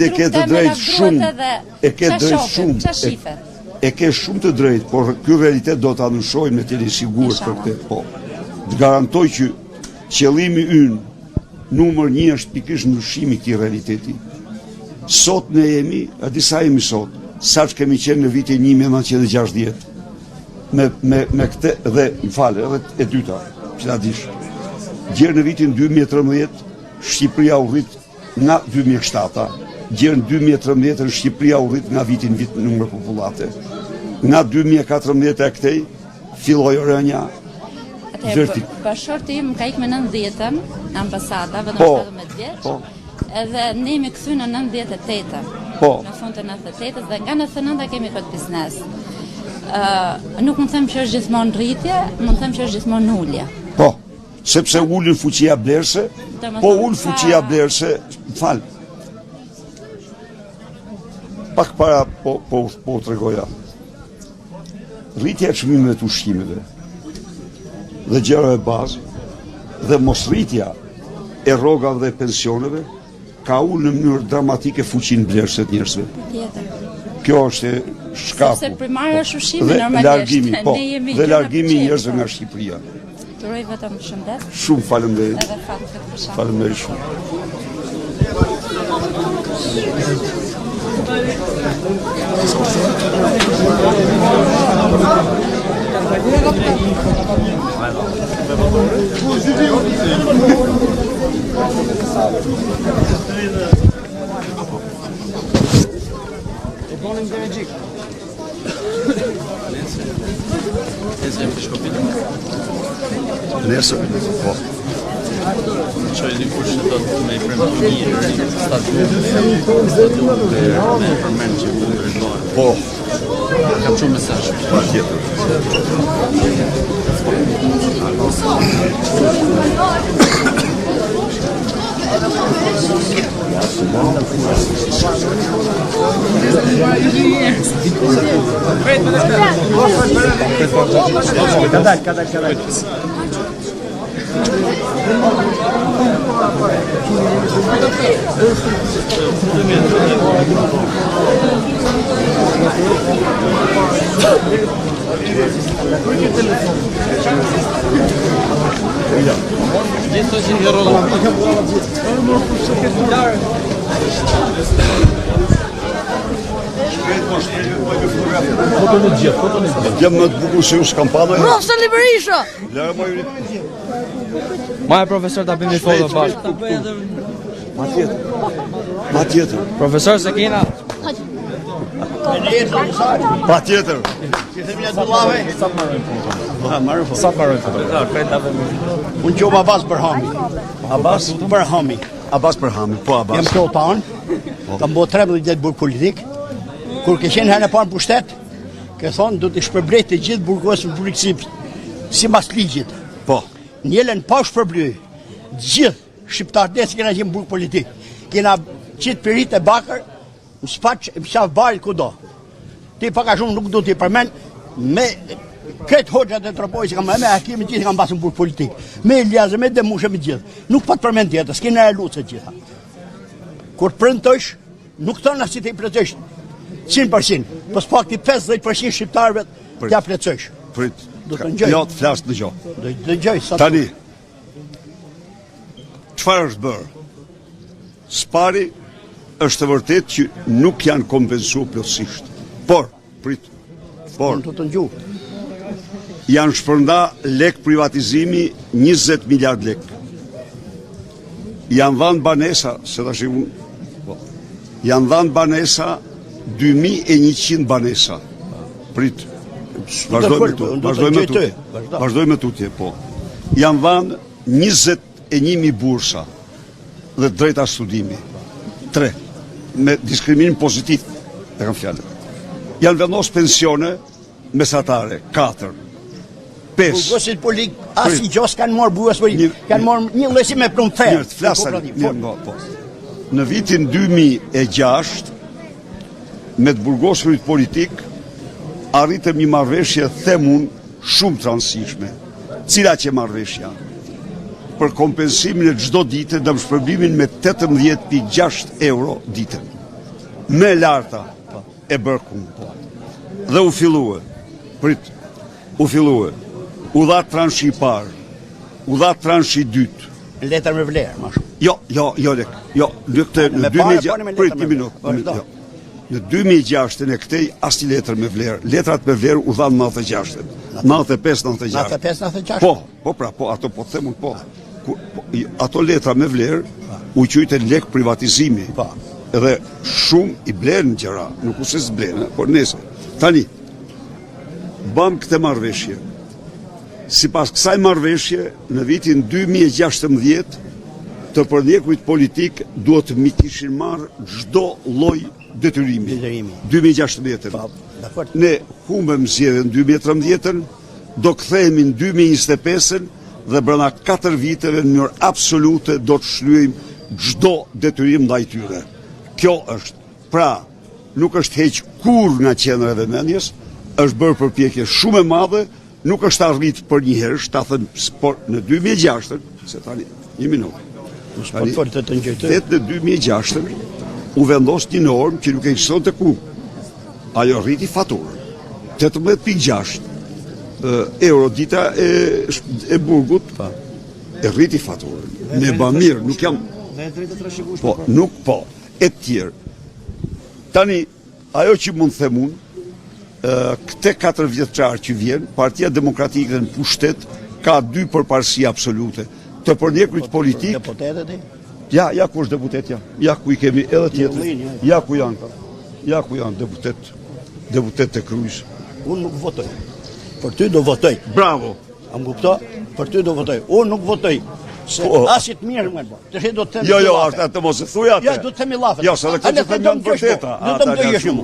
e ke të drejtë shumë. E ke drejtë shumë. E ke shumë të drejtë, por ky realitet do ta ndryshojmë me të sigurt për këtë. Po. Të garantoj që qëllimi ynë numër 1 është pikërisht ndryshimi i këtij realiteti. Sot ne jemi, a disa jemi sot, saç kemi qenë në vitin 1960. Me këtë dhe më falë, edhe e dyta, që ta dish. Gjerë në vitin 2013 Shqipëria u rrit nga 2007, gjerë në 2013 Shqipëria u rrit nga vit numër popullate. Nga 2014 e këtej filloi rënja. Bashorti im ka ikë me 90-ën në ambasada, vetëm 17 vjeç. Edhe ne jemi kthy në 98-ën. Në fund të 98-s dhe nga 99-a kemi këtë biznes. Nuk mund të them që është gjithmonë rritje, mund të them që është gjithmonë ulje. Po, sepse ulën fuqia blerëse, po ul fuqia blerëse, fal. Pak para po tregoja. Rritja e çmimeve të ushqimeve dhe gjërave bazë dhe mosrritja e rrogave dhe pensioneve ka ulë në mënyrë dramatike fuqinë blerëse të njerëzve. Kjo është shkaku. Sepse primare është ushqimi normalisht. Dhe largimi i njerëzve nga Shqipëria. Uroj vetëm shëndet. Shumë faleminderit. Edhe fat këtë për shkak. Faleminderit shumë. Nesër, po. Qoj dikush që do të me i premë të një stadion me përmen që të ndërgojnë. Po. Kam shumë mesazh. Pa tjetër. Jam më të bukur se ju s'kam pa ndonjë. Profesor Liberisha. Lërë më yuri. Maja profesor ta bëjmë foto bashkë. Ma tjetër. Profesor se kena. Pa tjetër. Sa marrën foto. Unë qom Abbas Berhami. Abbas Berhami. Abbas Berhami, po Abbas. Jam sultan. Kam bërë 13 vjet burg politik. Kur ke qenë herën e parë në pushtet, ke thonë do të shpërblej të gjithë burgosët publik sipas ligjit. Po. Njëllën pa shpërblyej. Gjithë shqiptarët që kena qenë burg politik. Kena qitë pirit e bakër, në spaq, në qaf barit kudo. Ti paka shumë nuk du t'i përmen, me këtë hoxhat e tropoj që kam me hakimi gjithë kam basën burg politik. Me Iljazë, me Demushe, me gjithë. Nuk pa t'përmen tjetër, s'kena e lutë gjitha. Kur prëntësh, nuk thonë as si t'i plëtësh 100%, po s'pak ti 50% shqiptarëve t'ja plëtësh. Prit. Do të ngjoj. Jo, të flas dëgjoj. Do të dëgjoj sa. Tani. Çfarë është bërë? Spari është të vërtet që nuk janë kompensuar plotësisht. Por prit. Por Të ngju. janë shpërnda lek privatizimi 20 miliard lek. Janë dhanë banesa, se tash janë dhanë banesa 2100 banesa. Prit. Vazhdoj me tutje, po. Janë dhanë 21.000 bursa dhe drejta studimi. 3. Me diskriminim pozitiv, e kam fjalën. Janë vendos pensione mesatare, 4. 5. Burgosit politik, asnjë gjë s'kanë marrë burgos politik. Kanë marrë një lloj si me plumfer. Mirë, flasën. Po. Në vitin 2006 me të burgosurit politik arritëm një marrëveshje themun shumë të rëndësishme. Cila që marrëveshja? Për kompensimin e çdo dite dëmshpërblimin me 18.6 euro ditën. Me larta e bërkun. Dhe u fillue. U dha transhi i parë. U dha transhi i dytë. Letër me vlerë, më shumë. Jo, lek. Jo, në 2006. Në 2006 e këtej asnjë letër me vlerë. Letrat me vlerë u dhanë 96. 95-96. Po, ato po themun po. Ato letra me vlerë u quajtën lek privatizimi. Edhe shumë i blenë gjëra, nuk u se s'blenë, por nesër. Tani, bam këtë marrëveshje. Sipas kësaj marrëveshje, në vitin 2016, të përndjekurit politik duhet mi kishin marrë çdo lloj detyrimi. 2016. Ne humbëm zgjedhjen 2013, do kthehemi në 2025 dhe brenda 4 viteve në mënyrë absolute do të shlyejmë çdo detyrim ndaj tyre. Kjo është, pra, nuk është heq kur nga qendra e vëmendjes, është bërë përpjekje shumë e madhe, nuk është arrit për një herë, ta them, por në 2006, se tani, një minutë. Në 2006 u vendos një normë që nuk e ekzistonte kur. Ajo rriti faturën. 18.6 euro dita e burgut e rriti faturën. Ne ba mirë, nuk jam... Po, nuk po, e tjerë. Tani, ajo që mund themun, këte 4 vjetëqarë që vjen, Partia Demokratike në pushtet ka 2 përparësi absolute. Të përndjekurit politik... Deputetet e? Ja ku është deputet, ja ku i kemi edhe tjetër. Ja ku janë deputet të Krujës. Unë nuk votoj. Për ty do votoj. Bravo. A më kupto? Për ty do votoj. Unë nuk votoj. Se asit mirë më bërë. Të shi do të themi Jo, atë mos e thuja atë. Jo, do të themi lafet. Jo, se dhe këtë që themi janë vërteta. Do të më dojë shumë.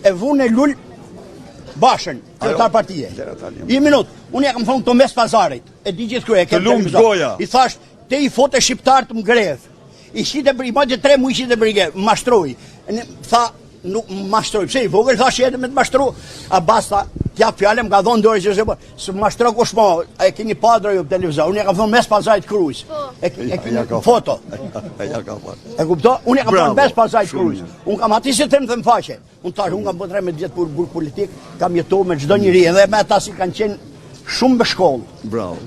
E vunë e lull bashën, kryetar partije. I minut, unë ja kam thonë të mes pazarit. E di gjithë kërë, e kemë televizor. I thash, te i fote shqiptar të më grevë. I shite për i madje 3 muaj shite për i grevë. Mashtroj. Tha, nuk mashtroj. Pse i vogël thash edhe me të mashtru. A basta, tja fjallem ka thonë dore që se po. Së mashtro kush mo, e keni padra ju për televizor. Unë ja kam thonë mes pazarit Krujës. E keni foto. E kupto? Unë ja kam thonë mes pazarit Krujës. Unë kam ati se të më thëmë faqe. Unë tash, unë kam po 13 vjetë për burg politik, kam jetu me çdo njëri, edhe me ata si kanë qenë shumë me shkollë. Bravo.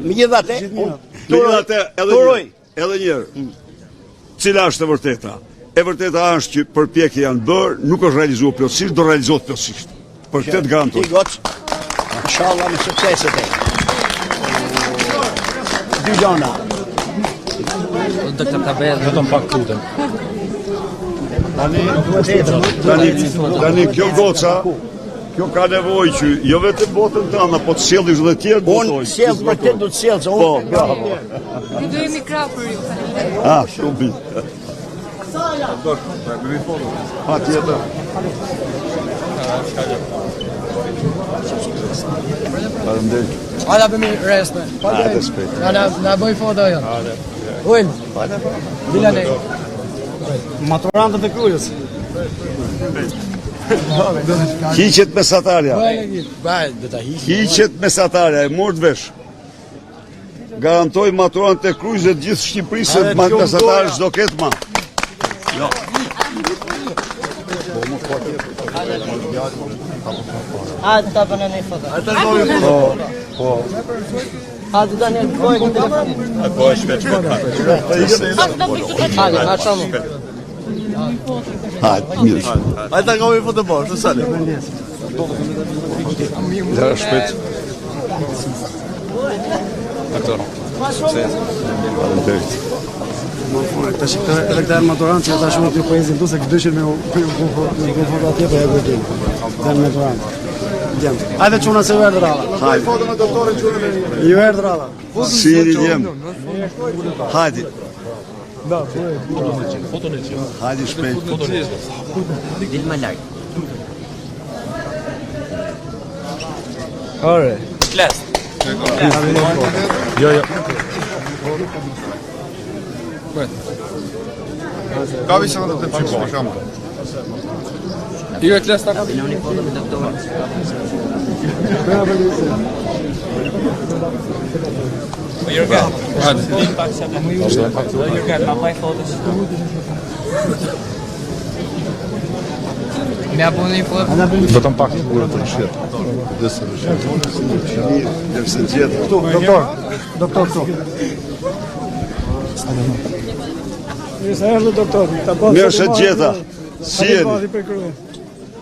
Me gjithate, edhe njërë, cila është e vërteta? E vërteta është që përpjekje janë bërë, nuk është realizuar plotësisht, do realizohet plotësisht. Për këtë të garantoj. Ti gocë, inshallah me sukseset e. Dy gjona. Doktor Tabel, vetëm pak lutem. Tani kjo goca, kjo ka nevojë që jo vetëm botën tënde, po të sjellësh edhe të tjerë botoj. Unë sjell për këtë do të sjell, se unë. Po, bravo. Ne do jemi krah për ju. Ah, shumë mirë. Ha tjetër. Faleminderit. Hala bëmi resme. Na bëj foto jo. Ull. Bilane. Maturantët e Krujës. Hiqet mesatarja. Do ta hiq. Hiqet mesatarja, e mort vesh. Garantoj maturantët e Krujës dhe gjithë Shqipërisë se mesatarë çdo ketë ma. Jo. A të ta bënë një foto. Po. A të da një kojë këtë telefonit. Po, shpet. Hale, ma shumë. Hajde, mirë. Hajde ta kemi foto bashkë, sali. Lëra shpejt. Faleminderit. Tash edhe këta janë maturant që ata shumë të poezin tu se dëshin me foto atje po ja kujtojnë. Janë maturant. Hajde çuna se verd ralla. Hajde. Foto me doktorin çunë. Ju verd ralla. Si jeni jem? Hajde. Hajde shpejt. Dil më lart. Ore. Klas. Jo. Ka vi sa të pshiko, kam. Jo klas ta. Filoni foto me doktorin. Jurgen. Hajde. Jurgen, ma mbaj fotos. Me apo një foto. Do të pak sigurt të shit. Dërse gjithë. Doktor këtu. Mirë se erdhë doktor. Mirë se gjeta. Si jeni?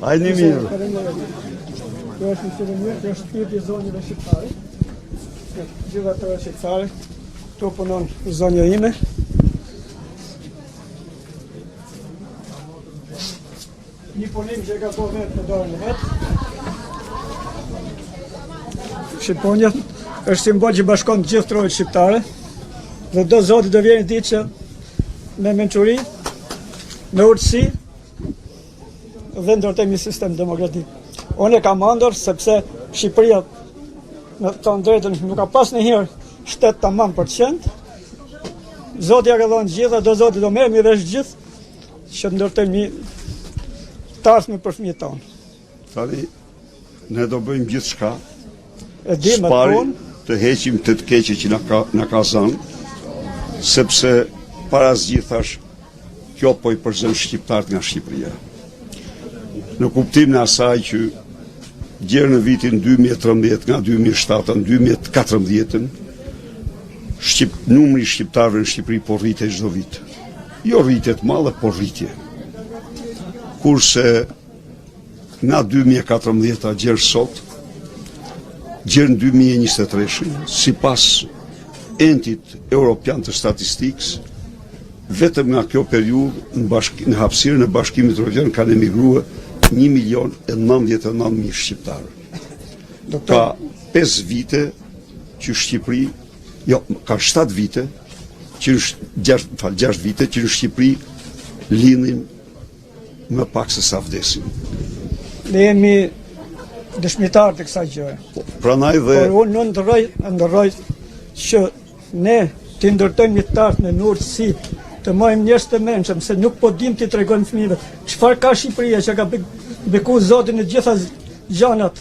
Hajde mirë. Kjo është një mirë, kjo është shtëpi i zonjave shqiptare. Gjitha të shqiptare. Tu punon zonja ime. Një punim që e ka po vetë në dorën e vetë. Shqiponja është simbol që bashkon të gjithë trojët shqiptare. Dhe do zoti do vjeni ditë që me mençuri, me urtësi dhe ndërtojmë një sistem demokratik. Unë e kam ëndër sepse Shqipëria me të drejtën nuk ka pas njëherë shtet tamam %. Zoti ja ka dhënë gjitha, do zoti do merremi vesh gjithë që ndërtojmë një tasme për fëmijët tonë. Tani ne do bëjmë gjithçka. E di me Spari tonë, të heqim të keqe që na ka zënë, sepse para zgjithash kjo po i përzën shqiptarët nga Shqipëria. Në kuptimin e asaj që gjerë në vitin 2013 nga 2007 në 2014 numri i shqiptarëve në Shqipëri po rritej çdo vit. Jo rritje të madhe, po rritje. Kurse nga 2014 gjerë sot, gjerë në 2023, sipas entit europian të statistikës, vetëm nga kjo periudhë në hapësirën e Bashkimit Evropian kanë emigruar 1.099.000 shqiptarë. Ka 5 vite që Shqipëri, jo, ka 7 vite, që 6 vite që në Shqipëri lindin më pak se sa vdesin. ne jemi dëshmitar të kësaj gjëje. Pranaj dhe Por unë ndërroj që ne të ndërtojmë një tasme në urtësi, të mojmë njerëz të mençëm, se nuk po dim t'i tregojmë fëmijëve çfarë ka Shqipëria që ka beku Zotin në gjitha gjanat.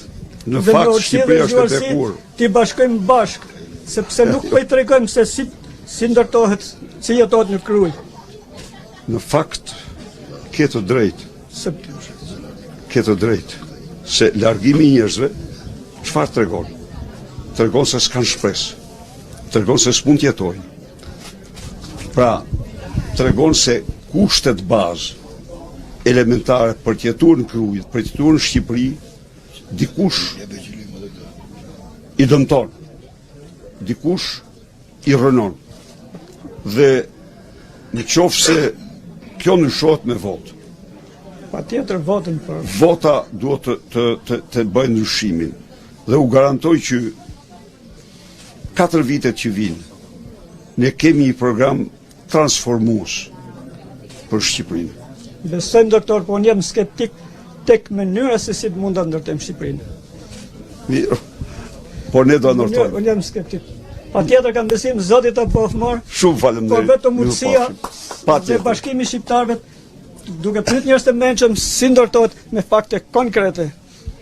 Në Dhe fakt, urtësi Shqipëria dhe është e zgjuarësi bekur. Ti bashkojmë bashk, sepse nuk po i tregojmë se si ndërtohet, si jetohet në Krujë. në fakt ke të drejtë, Se ke të drejtë, se largimi i njerëzve çfarë tregon? Tregon se s'kan shpresë. Tregon se s'mund të jetojnë. Pra, tregon se kushtet bazë elementare për të jetuar në Krujë, për të jetuar në Shqipëri, dikush i dëmton, dikush i rënon. Dhe në qoftë se kjo ndryshohet me votë, patjetër votën për vota duhet të bëjnë ndryshimin. Dhe u garantoj që 4 vitet që vinë, ne kemi një program transformues për Shqipërinë. besojmë doktor, po unë jam skeptik tek mënyra se si mund ta ndërtojmë Shqipërinë. Mirë, por ne do ndërtojmë. Unë jam skeptik. Patjetër kam besim Zoti ta pofmor. Shumë faleminderit. Por vetëm mundësia dhe Patjetër. bashkimi shqiptarëve duke pyet njerëz të mençëm si ndërtohet me fakte konkrete.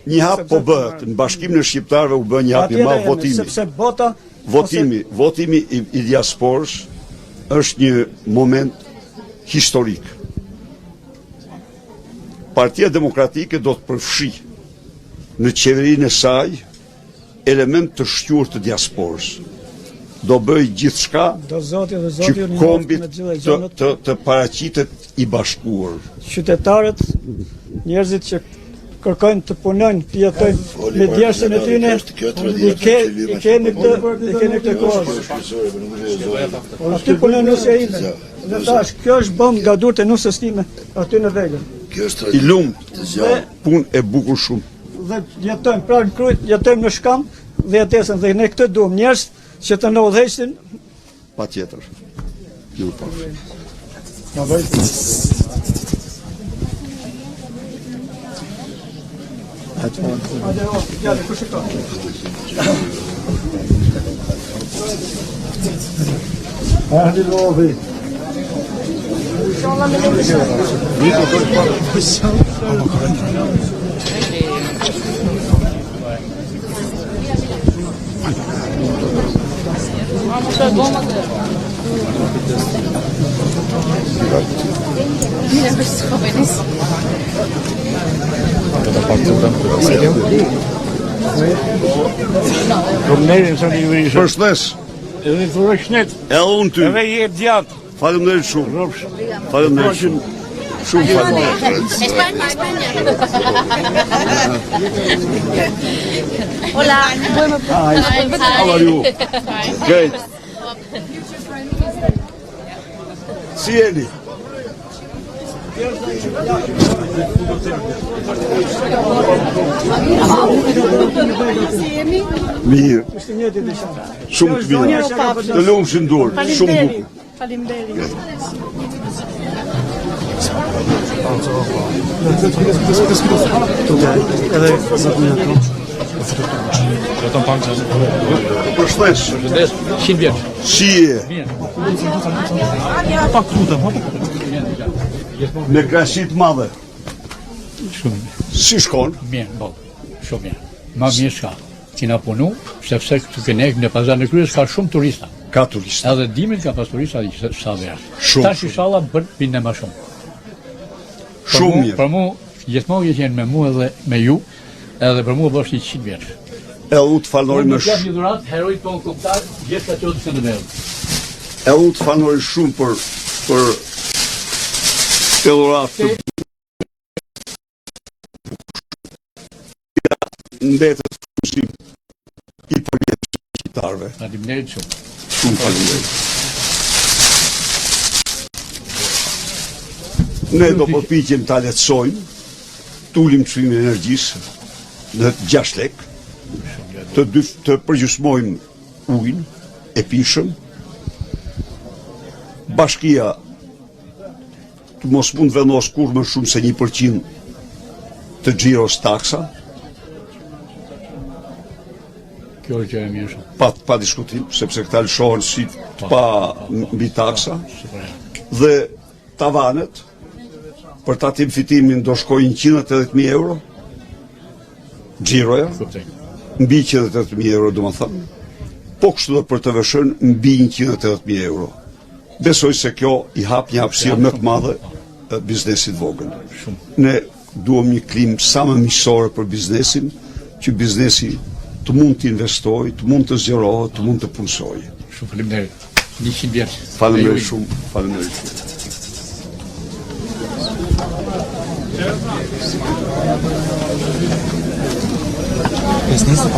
Një hap po bëhet, në bashkimin e shqiptarëve u bë një hap i madh votimi. Sepse bota Votimi i diasporës është një moment historik. Partia Demokratike do të përfshi në qeverinë e saj element të shqyrë të diasporës. do bëj gjithçka Do Zoti dhe që Zoti unë kombit me gjitha gjërat. të paraqitet i bashkuar. Qytetarët, njerëzit që kërkojnë të punojnë, të jetojnë me djeshtin e tyne, i keni këtë kohë. Aty punojnë nusja ime. Dhe thash, kjo është bëm nga durët e nusës time, aty në vegën. I lumt, punë e bukur shumë. Dhe jetojmë pranë krujt, jetojmë në shkam dhe jetesën. Dhe ne këtë duhem njerëz që të në udhëheqin. Patjetër. Ju pa. Përshëndes. Edhe të rëshnet, Edhe unë ty. edhe jep djatë. Faleminderit shumë. Faleminderit shumë. Shumë faleminderit. Hola. How are you? Great. Si jeni? Mirë. Shumë të mirë. Të lumshin dorë. Shumë bukur. Përshëndes. 100 vjeç. Si je? Me krasit madhe. Shumë Si shkon? mirë, boll. Shumë mirë. Ma mirë s'ka. Kina punu, sepse këtu këne në pazar në kryes ka shumë turista. Ka turista. Edhe dimit ka pas turista sa vera. Shumë, Tash inshallah bën më shumë. Shumë mirë. Për mu, gjithmonë që jenë me mu edhe me ju, edhe për mu është 100 vjeç. Edhe u të falnori me Unë jam një dhuratë herojt tonë kombëtar, gjithë patriotët e ndërmerrur. Edhe u të falnori shumë për këtë dhuratë të mbetet fushim i përjetës qytetarëve. Faleminderit shumë. Shumë faleminderit. Ne do përpiqem ta lehtësojmë, tulim çmimin e energjisë në 6 lekë, të përgjysmojmë ujin e pishëm. Bashkia të mos mund vendos kur më shumë se 1% të xhiros taksa, Kjo është gjë e mirë shumë. pa diskutim, sepse këta lëshohen si pa mbi taksa, dhe tavanet për tatim fitimin do shkojnë 180.000 euro, xhiroja, Kuptoj. mbi 180.000 euro do më thëmë, po kështu dhe për të vëshën mbi 180.000 euro. Besoj se kjo i hap një hapësirë më të madhe biznesit vogël. Ne duam një klim sa më miqësore për biznesin, që biznesi të mund të investojë, të mund të zgjerohet, të mund të punësojë. Shumë faleminderit. 100 vjeç. Faleminderit shumë, faleminderit shumë.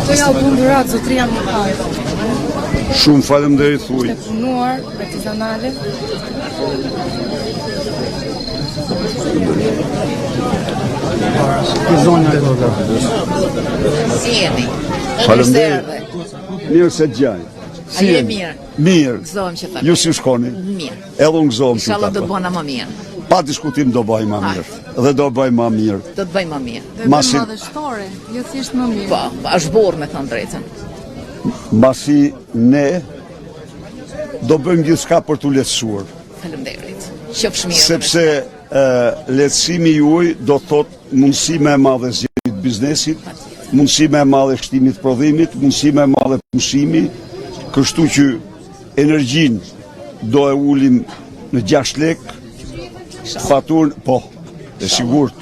Të ja bën dhurat zotria më parë. Shumë faleminderit thuj. Të punuar artizanale. Si jeni? Faleminderit. Mirë se gjaj. A je mirë? Mirë. Gëzohem që thakë. Ju si shkoni? Mirë. Edhe unë gëzohem që Inshallah do takoj. bëna më mirë. Pa diskutim do bëj më mirë. Dhe do bëj më mirë. Do të bëj më mirë. Dhe Masi- madhështore, jo thjesht më mirë. Po, është burr me thënë drejtën. Masi ne do bëjmë gjithçka për t'u lehtësuar. Faleminderit. Qofsh mirë. Sepse lehtësimi juaj do thot mundësi më e madhe zgjedhjet të biznesit, mundësi më e madhe shtimit të prodhimit, mundësi më e madhe pushimi, kështu që energjinë do e ulim në 6 lekë, faturën, po, e sigurt,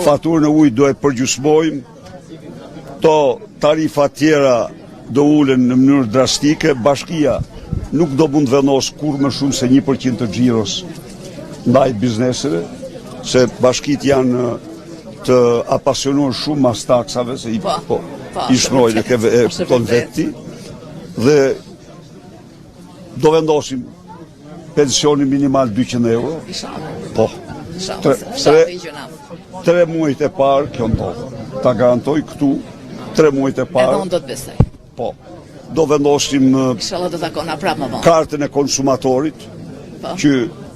faturën e ujit do e përgjysmojmë, to tarifa tjera do ulen në mënyrë drastike, bashkia nuk do mund vendos kur më shumë se 1% të xhiros ndaj bizneseve, se bashkitë janë të apasionuar shumë mas taksave, se i shnojnë e këton vetë, dhe do vendosim pensioni minimal 200 euro. Po. 3 muajt e parë kjo ndodh. Ta garantoj këtu 3 muajt e parë. Edhe unë do të besoj. Po. Do vendosim Inshallah do takona prapë më vonë. kartën e konsumatorit, që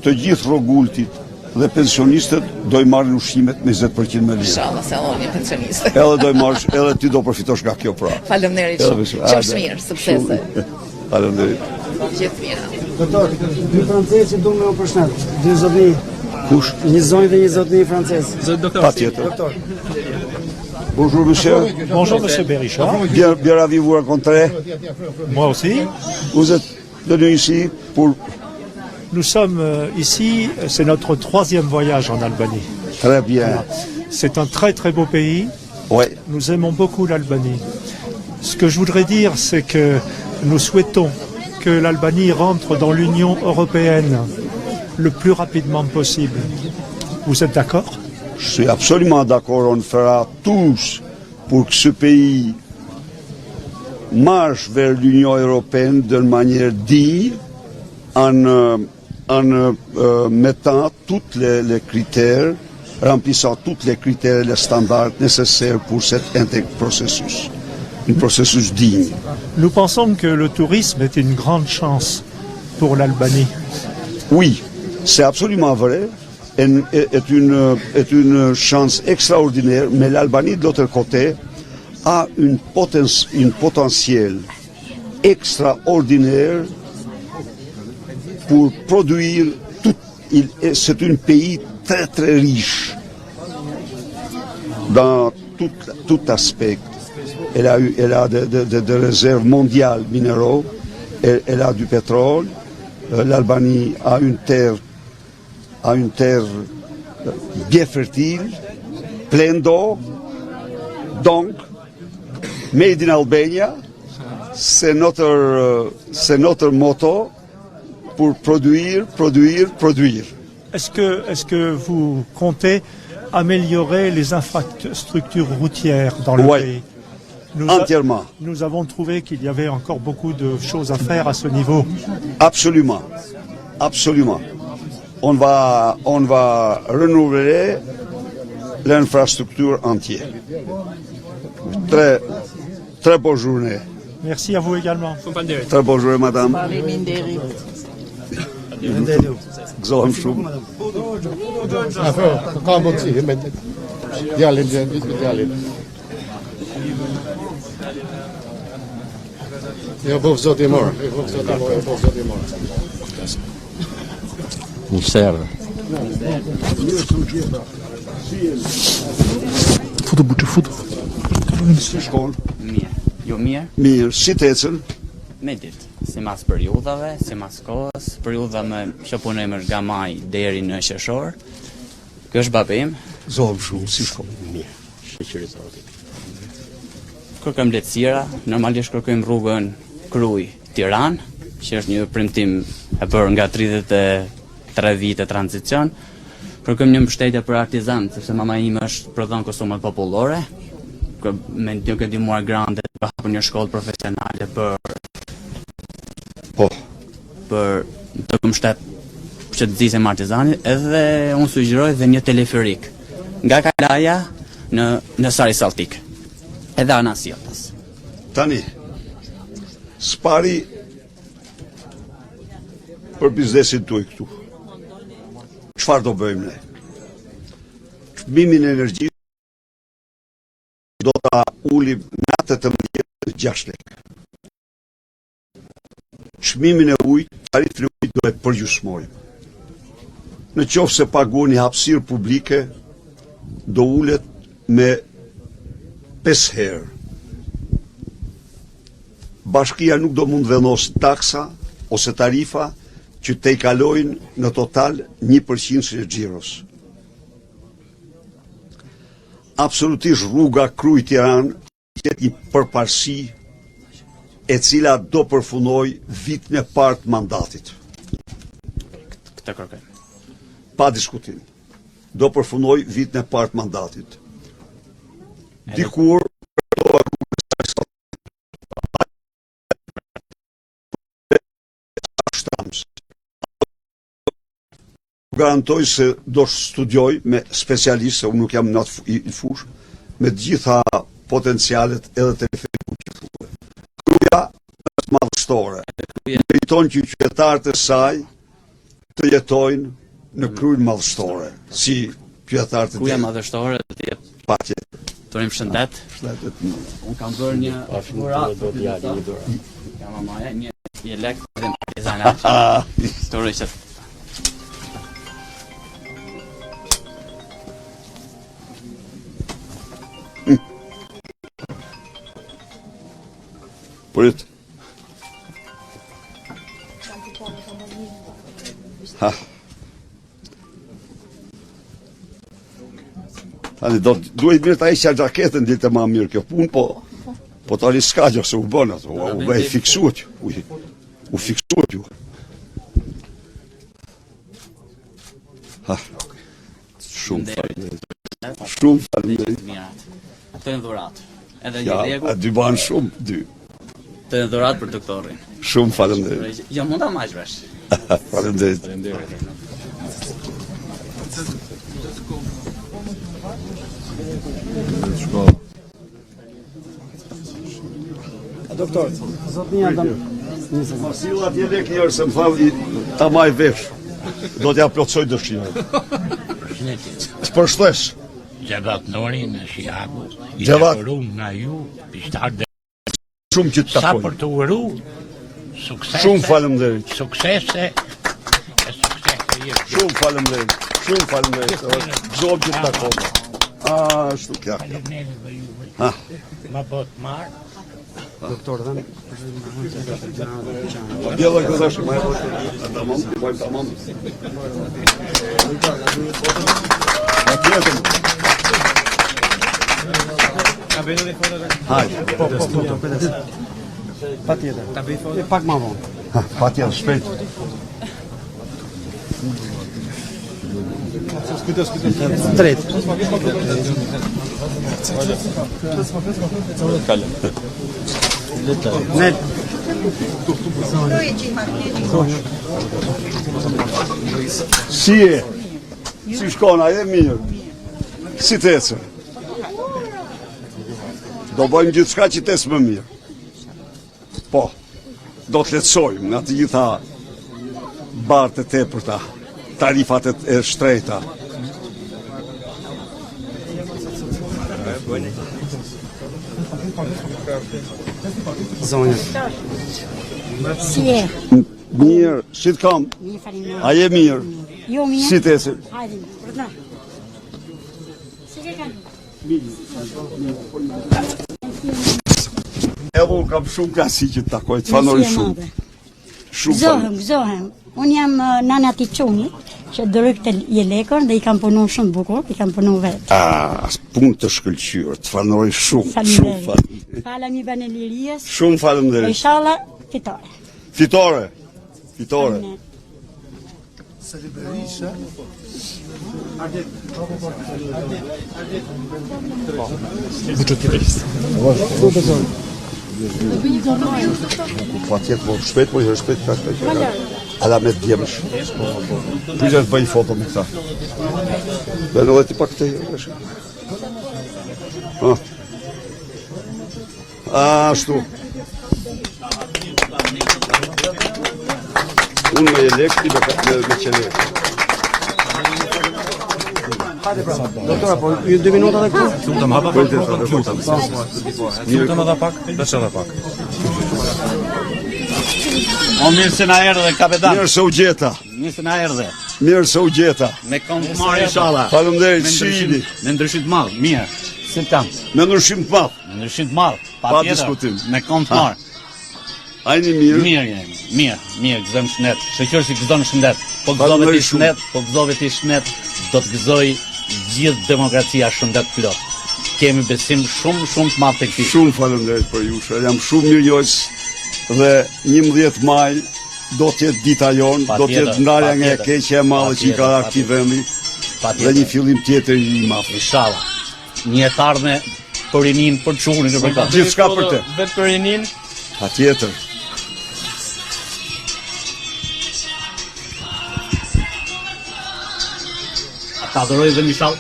të gjithë rrogulltit dhe pensionistët do i marrin ushqimet me 20% më lirë. Inshallah se unë jam pensioniste. Edhe do i marrësh, edhe ti do përfitosh nga kjo pra. Faleminderit shumë. Qofsh mirë, suksese. Faleminderit. Gjithë mirë. Doktor, dy francezë du me u përshëndet. Dy zotni. Kush? Një zonjë dhe një zotni francez. Patjetër. Bonjour monsieur. Bonjour monsieur Berichard. Bien ravi vous rencontrer. Moi aussi. Vous êtes venu ici pour... Nous sommes ici, c'est notre 3e voyage en Albanie. Très bien. C'est un très très beau pays. Ouais. Nous aimons beaucoup l'Albanie. Ce que je voudrais dire, c'est que nous souhaitons que l'Albanie rentre dans l'Union européenne le plus rapidement possible. Vous êtes d'accord? Je suis absolument d'accord, on fera tous pour que ce pays marche vers l'Union européenne d'une manière digne, en mettant tous les critères, remplissant tous les critères et les standards nécessaires pour cet processus. Un processus digne. Nous pensons que le tourisme est une grande chance pour l'Albanie. Oui, c'est absolument vrai. Est une chance extraordinaire, mais l'Albanie, de l'autre côté, a une potentiel extraordinaire pour produire tout. C'est un pays très très riche dans tout aspect. Elle a des réserves mondiales minéraux, elle a du pétrole. L'Albanie a une terre bien fertile, pleine d'eau. Donc, Made in Albania, c'est notre motto pour produire. Est-ce que vous comptez améliorer les infrastructures routières dans le pays? Entièrement. Nous avons trouvé qu'il y avait encore beaucoup de choses à faire à ce niveau. Absolument. Absolument. On va renouveler l'infrastructure entière. Très, très bonne journée. Merci à vous également. Très bonne journée, madame. Gëzohem shumë. Ka mundësi me djalin. Jo, bëv zoti morë. Një serë. Foto. Si shkon? Mirë. Jo mirë? Mirë, si të ecën? Me ditë. Si mas periudhave, si mas kohës. Periudha me që punojmë nga maj deri në qershor. Kjo është babi im. Gëzohem shumë, si shkon? Mirë. Shëqyri zotit. Kërkojmë lehtësira, normalisht kërkojmë rrugën Kruj-Tiranë, që është një premtim e bërë nga 33 vite tranzicion. Kërkojmë një mbështetje për artizan, sepse mama ime është prodhon kostumet popullore. Me një ndihmuar grande për një shkollë profesionale për të mbështet që të nxisem artizanit, edhe unë sugjeroj dhe një teleferik nga Kalaja në Sari Salltik, edhe ana Sjeltas. Tani, spari për biznesin tuaj këtu. Çfarë do bëjmë ne? Çmimin e energjisë do ta ulim në 18.6 lekë. Çmimin e ujit, tarifën e ujit do e përgjysmojmë. Në qoftë se paguani hapësirë publike, do ulet me 5 herë. Bashkia nuk do mund vendos taksa ose tarifa që te i kalojnë në total 1% e xhiros. Absolutisht rruga Kruj-Tiranë jetë një përparësi e cila do përfunoj vitin e parë të mandatit. Këtë kërkoj. Pa diskutim. Do përfunoj vitin e parë të mandatit. Dikur garantoj se do studioj me specialistë, se unë nuk jam në atë i fush, me gjitha potencialet edhe të referu. Kruja është madhështore. Meriton që qytetarët e saj të jetojnë në krujnë madhështore, si qytetarët e Kruja madhështore të jetë. Patje. Torim shëndet. Unë kam bërë një dhuratë. Nga mamaja, një lek dhe në partizanat. Tore që Prit. Ha. Tani duhet mirë ta isha gjaketën ditë ma mirë kjo punë, po tani s'ka gjë se u bën ato, u bëj fiksuat ju. U fiksuat ju. Ha. Shumë faleminderit. Shumë faleminderit. Të në dhuratë. Edhe Ja, një legu. dy banë shumë, dy. Të në dhuratë për doktorin. Shumë faleminderit. Ja, mund ta mash vesh. Faleminderit. Doktor, zotnia dam. Ma silla t'je lek njërë se më thamë ta maj vesh. Do t'ja plotësoj dëshirën. Të përshlesh. Gjevat Norin, Shiabu, i Gjevat. dekorum nga ju, pishtar dhe Shumë që të sa takoj. për të uru, suksese, Shumë faleminderit. suksese, e suksese jetë. Shumë faleminderit. Shumë faleminderit. Gëzohem që të takoj. Ashtu kja. Faleminderit për juve. Ha. Ma bot marë. Doktor, dhan. Djela këtë është më e tamam, i bajmë tamam. Patjetër. Hajde. Patjetër. Pak më vonë. Patjetër, shpejt. Drejt. Ne. Si e? Si shkon, a e mirë? Si të ecë? Do bëjmë gjithë shka që të ecë më mirë. Po, do të letësojmë nga të gjitha bartë e tepërta, tarifat e shtrejta. Zonja. Si e? Mirë, si të kam? Mirë, faleminderit. A je mirë? Jo, mirë. Si të ecë? Hajde, për të. Si ke kanë? Edhe unë kam shumë klasi që të takoj, të fanoj shumë. Shumë falë. Gëzohem. Unë jam nana ti Çuni, që dërëk të jelekon dhe i kam punu shumë bukur, i kam punu vetë. Punë të shkëlqyrë, të fanoj shumë, shumë Faleminderit. falë. Fala mi banë lirijës. Shumë faleminderit. Inshallah, fitore. Fitore. Fitore. Po atjet po shpejt, po shpejt ka shpejt. Ala me djemësh. Pyetja të bëj foto me këta. Bën edhe ti pak këtë. Ashtu. Unë me jelek, ti me qelek. Doktora, po ju 2 minuta dhe këtu? Lutem, hapa pak, lutem. Lutem edhe pak, veç edhe pak. O mirë se na erdhe kapetan. Mirë se u gjeta. Mirë se na erdhe. Mirë se u gjeta. Me kënd të marrë inshallah. Faleminderit, shihni. Me ndryshim të madh. Mirë. Si të kam? Me ndryshim të madh. Me ndryshim të madh. Pa diskutim. Me kënd të marrë. Ajni mirë. Mirë jemi. Mirë, gëzojmë shëndet. Shoqër si gëzon shëndet. Po gëzove ti shëndet, po gëzove ti shëndet, do të gëzoj gjithë demokracia shëndet plot. Kemi besim shumë të madh tek ti. Shumë faleminderit për ju. Jam shumë mirënjohës dhe 11 maj do t'jetë dita jonë, do t'jetë ndarja nga e keqja e madhe që i ka dhënë këtij vendi dhe një fillim tjetër i madh. Inshallah. Një ardhme për rinin, për çunin, për këtë. Gjithçka për të. Vetë për rinin. Patjetër. Ta adhuroj dhe Mishall.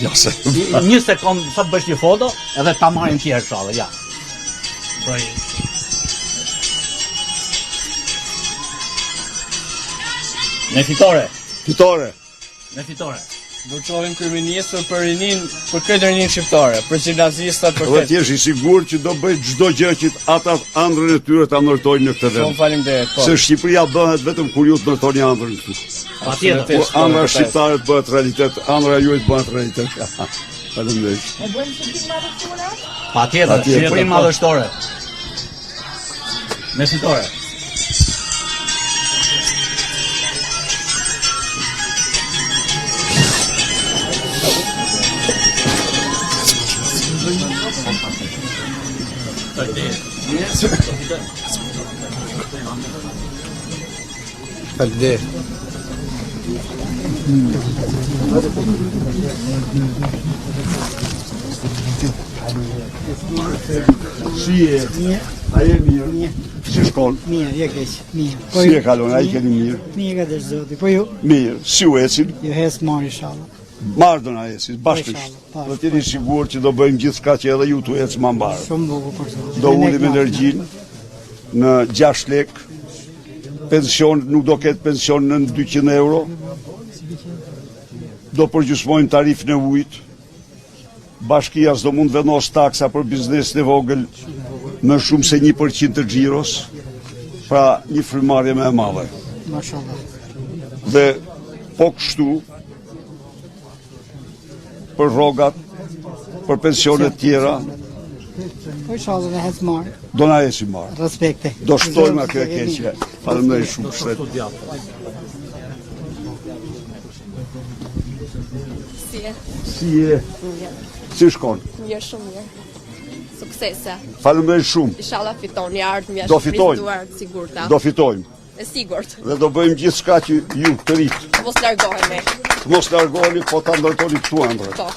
Jo se. Një sekond sa bësh një foto edhe ta marrim tjerë inshallah, ja. Me fitore. Fitore. Me fitore. Do çojmë kryeministër për rinin, për këtë rinin shqiptare, për xilazistat, për Dhe këtë. t'jesh i sigurt që do bëj çdo gjë që ata ëndrrën e tyre ta ndërtojnë në këtë vend. Shumë faleminderit. Se Shqipëria bëhet vetëm kur ju të ndërtoni ëndrrën këtu. Patjetër. Kur ëndra shqiptare bëhet realitet, ëndra juaj bëhet realitet. Faleminderit. E bëjmë shëtim madhështore? Patjetër, shqiprim madhështore. Me fitore. Si je? A je mirë? Si shkon? Mirë, je keq, mirë. Si e kalon, a i keni mirë? Mirë ka zoti, po ju? Mirë, si u ecin? Ju hes marr inshallah. Marrë do na ecin, bashkësht. Do t'jeni sigurt që do bëjmë gjithçka që edhe ju t'u ecë më mbarë. Shumë bukur për të. Do ulim energjinë në 6 lek, pension, nuk do ketë pension në 200 euro, do përgjysmojmë tarifën e ujit, bashkia s'do mund vendos taksa për biznesin e vogël më shumë se 1% të xhiros, pra një frymarrje më e madhe. Mashallah. Dhe po kështu, për rrogat, për pensionet tjera, Po inshallah dhe hes marr. do na ecim marrë. Respekte. Do shtojmë atë e keqe. Faleminderit shumë. Si je? Si shkon? Mirë, shumë mirë. Suksese. Faleminderit shumë. Inshallah fitoni ardhmja. Do fitojmë. Sigurta. Do fitojmë. E sigurt. Dhe do bëjmë gjithçka që ju të rit Mos largohemi. të mos largoheni, po ta ndërtoni këtu ëndrën. Po.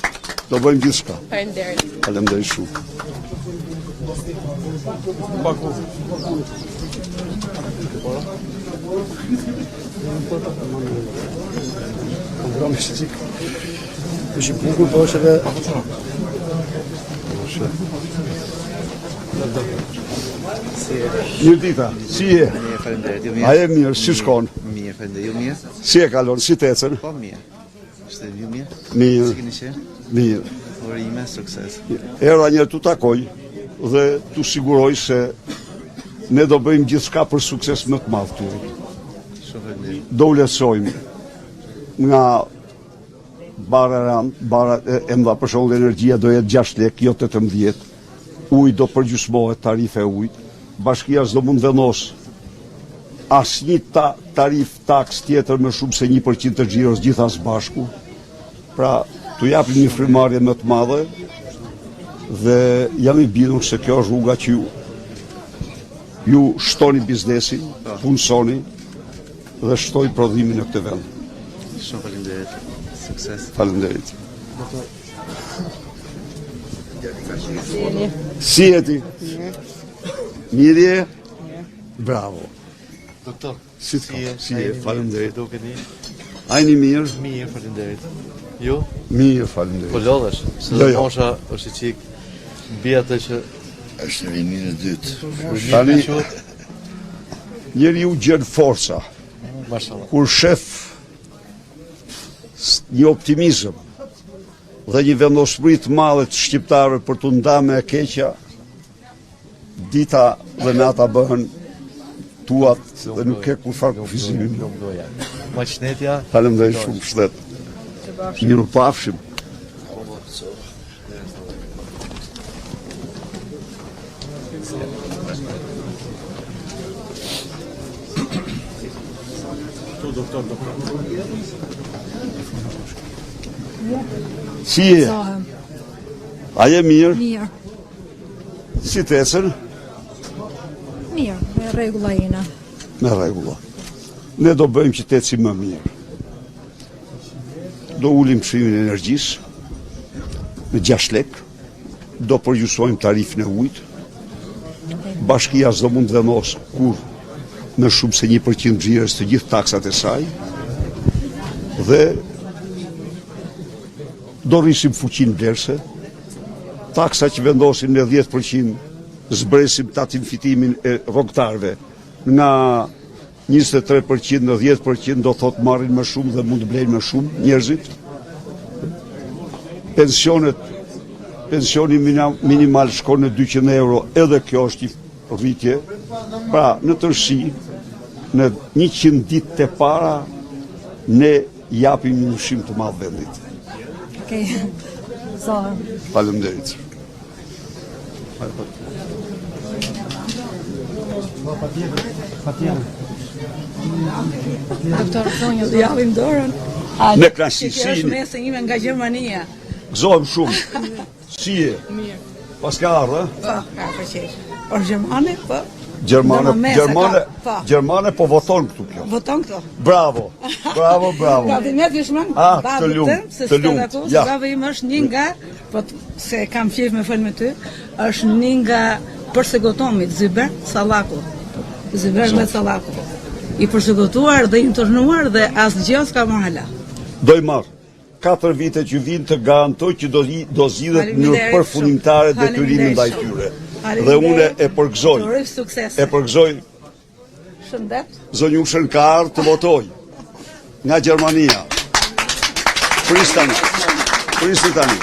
Do bëjmë gjithçka. Faleminderit. Faleminderit shumë. Është bukur, po është edhe Mirë dita, si je? Faleminderit, ju A je mirë, si shkon? Mirë, faleminderit, ju mirë? Si e kalon, si tecën? Po mirë. Ishte ju mirë? Mirë. Si keni qenë? Mirë. Urime, sukses. Era një t'u takoj dhe t'u siguroj se ne do bëjmë gjithçka për sukses më të madh këtu. Shumë faleminderit. Do u lehtësojmë nga bara e mdha për shembull energjia do jetë 6 lek, jo 18. Uji do përgjysmohet, tarifa e ujit. Bashkia s'do mund vendos asnjë tarif taks tjetër më shumë se 1% të xhiros gjithas bashku. Pra, t'u japim një frymarrje më të madhe dhe jam i bindur se kjo është rruga që ju shtoni biznesin, punsoni dhe shtoj prodhimin në këtë vend. Shumë faleminderit. Sukses. Faleminderit. Si je ti? Mirë je? Bravo. Doktor, Si je? Faleminderit. Dukeni Ajni mirë? mirë, faleminderit. Ju? Mirë, faleminderit. Po lodhesh, se Jo, jo. mosha është i çik bie atë që Është rinin e dytë. Tani njeriu gjen forca. mashallah. Kur shef një optimizëm dhe një vendosmëri të madhe të shqiptarëve për të ndarë me e keqja, dita dhe nata bëhen tuat dhe nuk ke kur farë kufizimi. Maqnetja. Faleminderit shumë, shtet. Miru pafshim. Si je? A je mirë? Mirë. Si tecën? Mirë, me rregulla jena. Me rregulla. Ne do bëjmë qytetin më mirë. Do ulim çmimin e energjisë me 6 lekë, do përgjysojmë tarifën e ujit. Bashkia s'do mund të vendos kur me shumë se 1% xhirës të gjithë taksat e saj. Dhe do rrisim fuqinë blerëse. Taksa që vendosin me 10% zbresim tatim fitimin e rrogtarëve nga 23% në 10% do thot marrin më shumë dhe mund të blejnë më shumë njerëzit. Pensioni minimal shkon në 200 euro, edhe kjo është rritje. Pra, në tërësi, në 100 ditë të para, ne japim një ushqim të madh vendit. Okej. Zonë. Faleminderit. Doktor Zonjë, do japim dorën. Me klasisinë. Kjo është mesë ime nga Gjermania. Gëzohem shumë. Si e? Mirë. Pas ka ardhë? Po, ka përqesh. Por Gjermane, po. Gjermane po voton këtu kjo. Voton këtu. Bravo. Bravo. Gabineti Vishman, të lumt. Ja. Babi im është një nga, po se kam qejf me fol me ty, është një nga përsegotomit Zyber Sallaku. Zyber me Sallaku. I përsegotuar dhe internuar dhe asgjë s'ka marrë hala. Do i marr. 4 vite që vinë të garantoj që do zgjidhet në përfundimtare detyrimin ndaj tyre. Dhe une e përgëzoj. E përgëzoj. Shëndet. Zonjushën ka ardhur të votoj nga Gjermania. Prisni tani.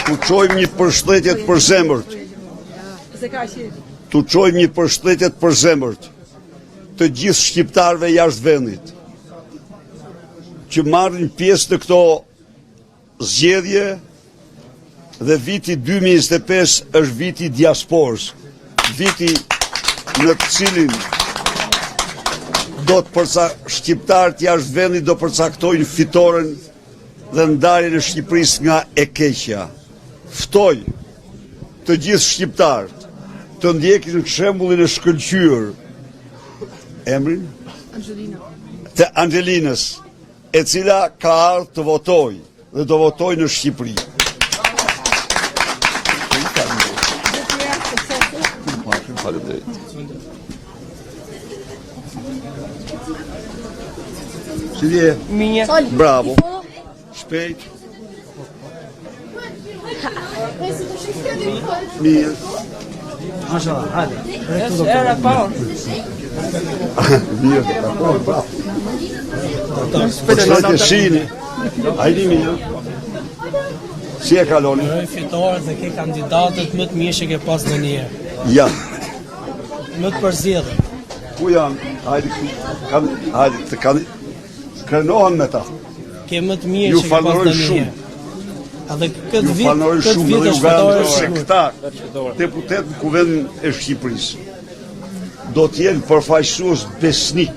Tu çojmë një përshëndetje për zemërt. Tu çojmë një përshëndetje për zemërt të gjithë shqiptarëve jashtë vendit që marrin pjesë në këto zgjedhje. Dhe viti 2025 është viti diasporës, viti në të cilin shqiptarët jashtë vendit do përcaktojnë fitoren dhe ndarjen e Shqipërisë nga e keqja. Ftoj të gjithë shqiptarët të ndjekin shembullin e shkëlqyer, emrin? Të Angelinës, e cila ka ardhur të votojë dhe do votojë në Shqipëri. Si je? Mirë. Bravo. Shpejt. Mirë. Është era parë. Mirë. Bravo. Përshëndetje shini. Hajde mirë. Si e kaloni? Fitore dhe ke kandidatët më të mirë që ke pas në një. Janë. Më të përzjedhë. Ku janë? Hajde të kanë krenohen me ta. Ke më të mirë që ke pas në një. Edhe këtë vit është fitore se këta deputet në Kuvendin e Shqipërisë do t'jenë përfaqësues besnik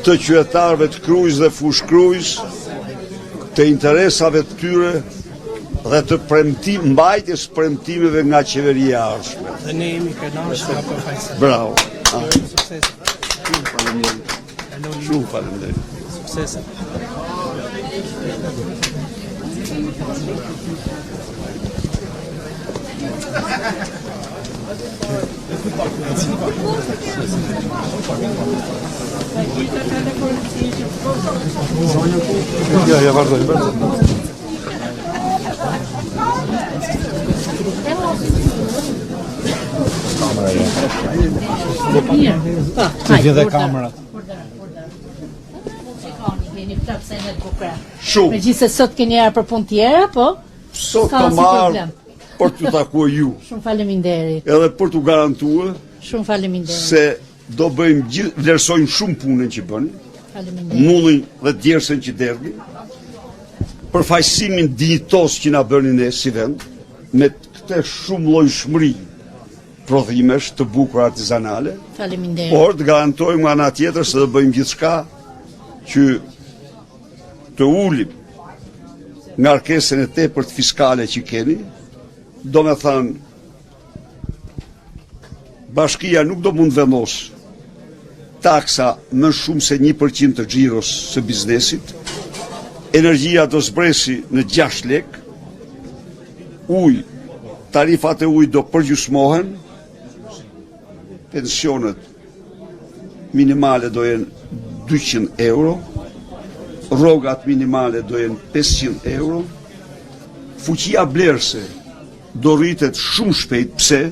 të qytetarëve të Krujës dhe fushë Krujës, të interesave të tyre dhe të mbajtjes premtimeve nga qeveria e ardhshme. Dhe ne jemi kënaqur nga përfaqësia. Bravo. Sukses. Shumë faleminderit. Sukses. Ja, vazhdoj. Të vjedhe kamerat. Shumë. Megjithëse sot keni ardhur për punë tjera, po? Sot të marrë për t'ju takuar ju. Shumë faleminderit. Edhe për t'u garantuar Shumë faleminderit. se do bëjmë vlerësojmë shumë punën që bëni. Faleminderit. Mullin dhe djersën që derdhi. Përfaqësimin dinjitos që na bëni ne si vend, me këtë shumë llojshmëri prodhimesh të bukura artizanale. Faleminderit. Por të garantojmë nga ana tjetër se do bëjmë gjithçka që të ulim ngarkesën e tepërt fiskale që keni, do me thënë bashkia nuk do mund vendos taksa më shumë se 1% të xhiros së biznesit, energjia do zbresi në 6 lek, tarifat e ujit do përgjysmohen, pensionet minimale do jenë 200 euro, rrogat minimale do jenë 500 euro, fuqia blerëse do rritet shumë shpejt. Pse?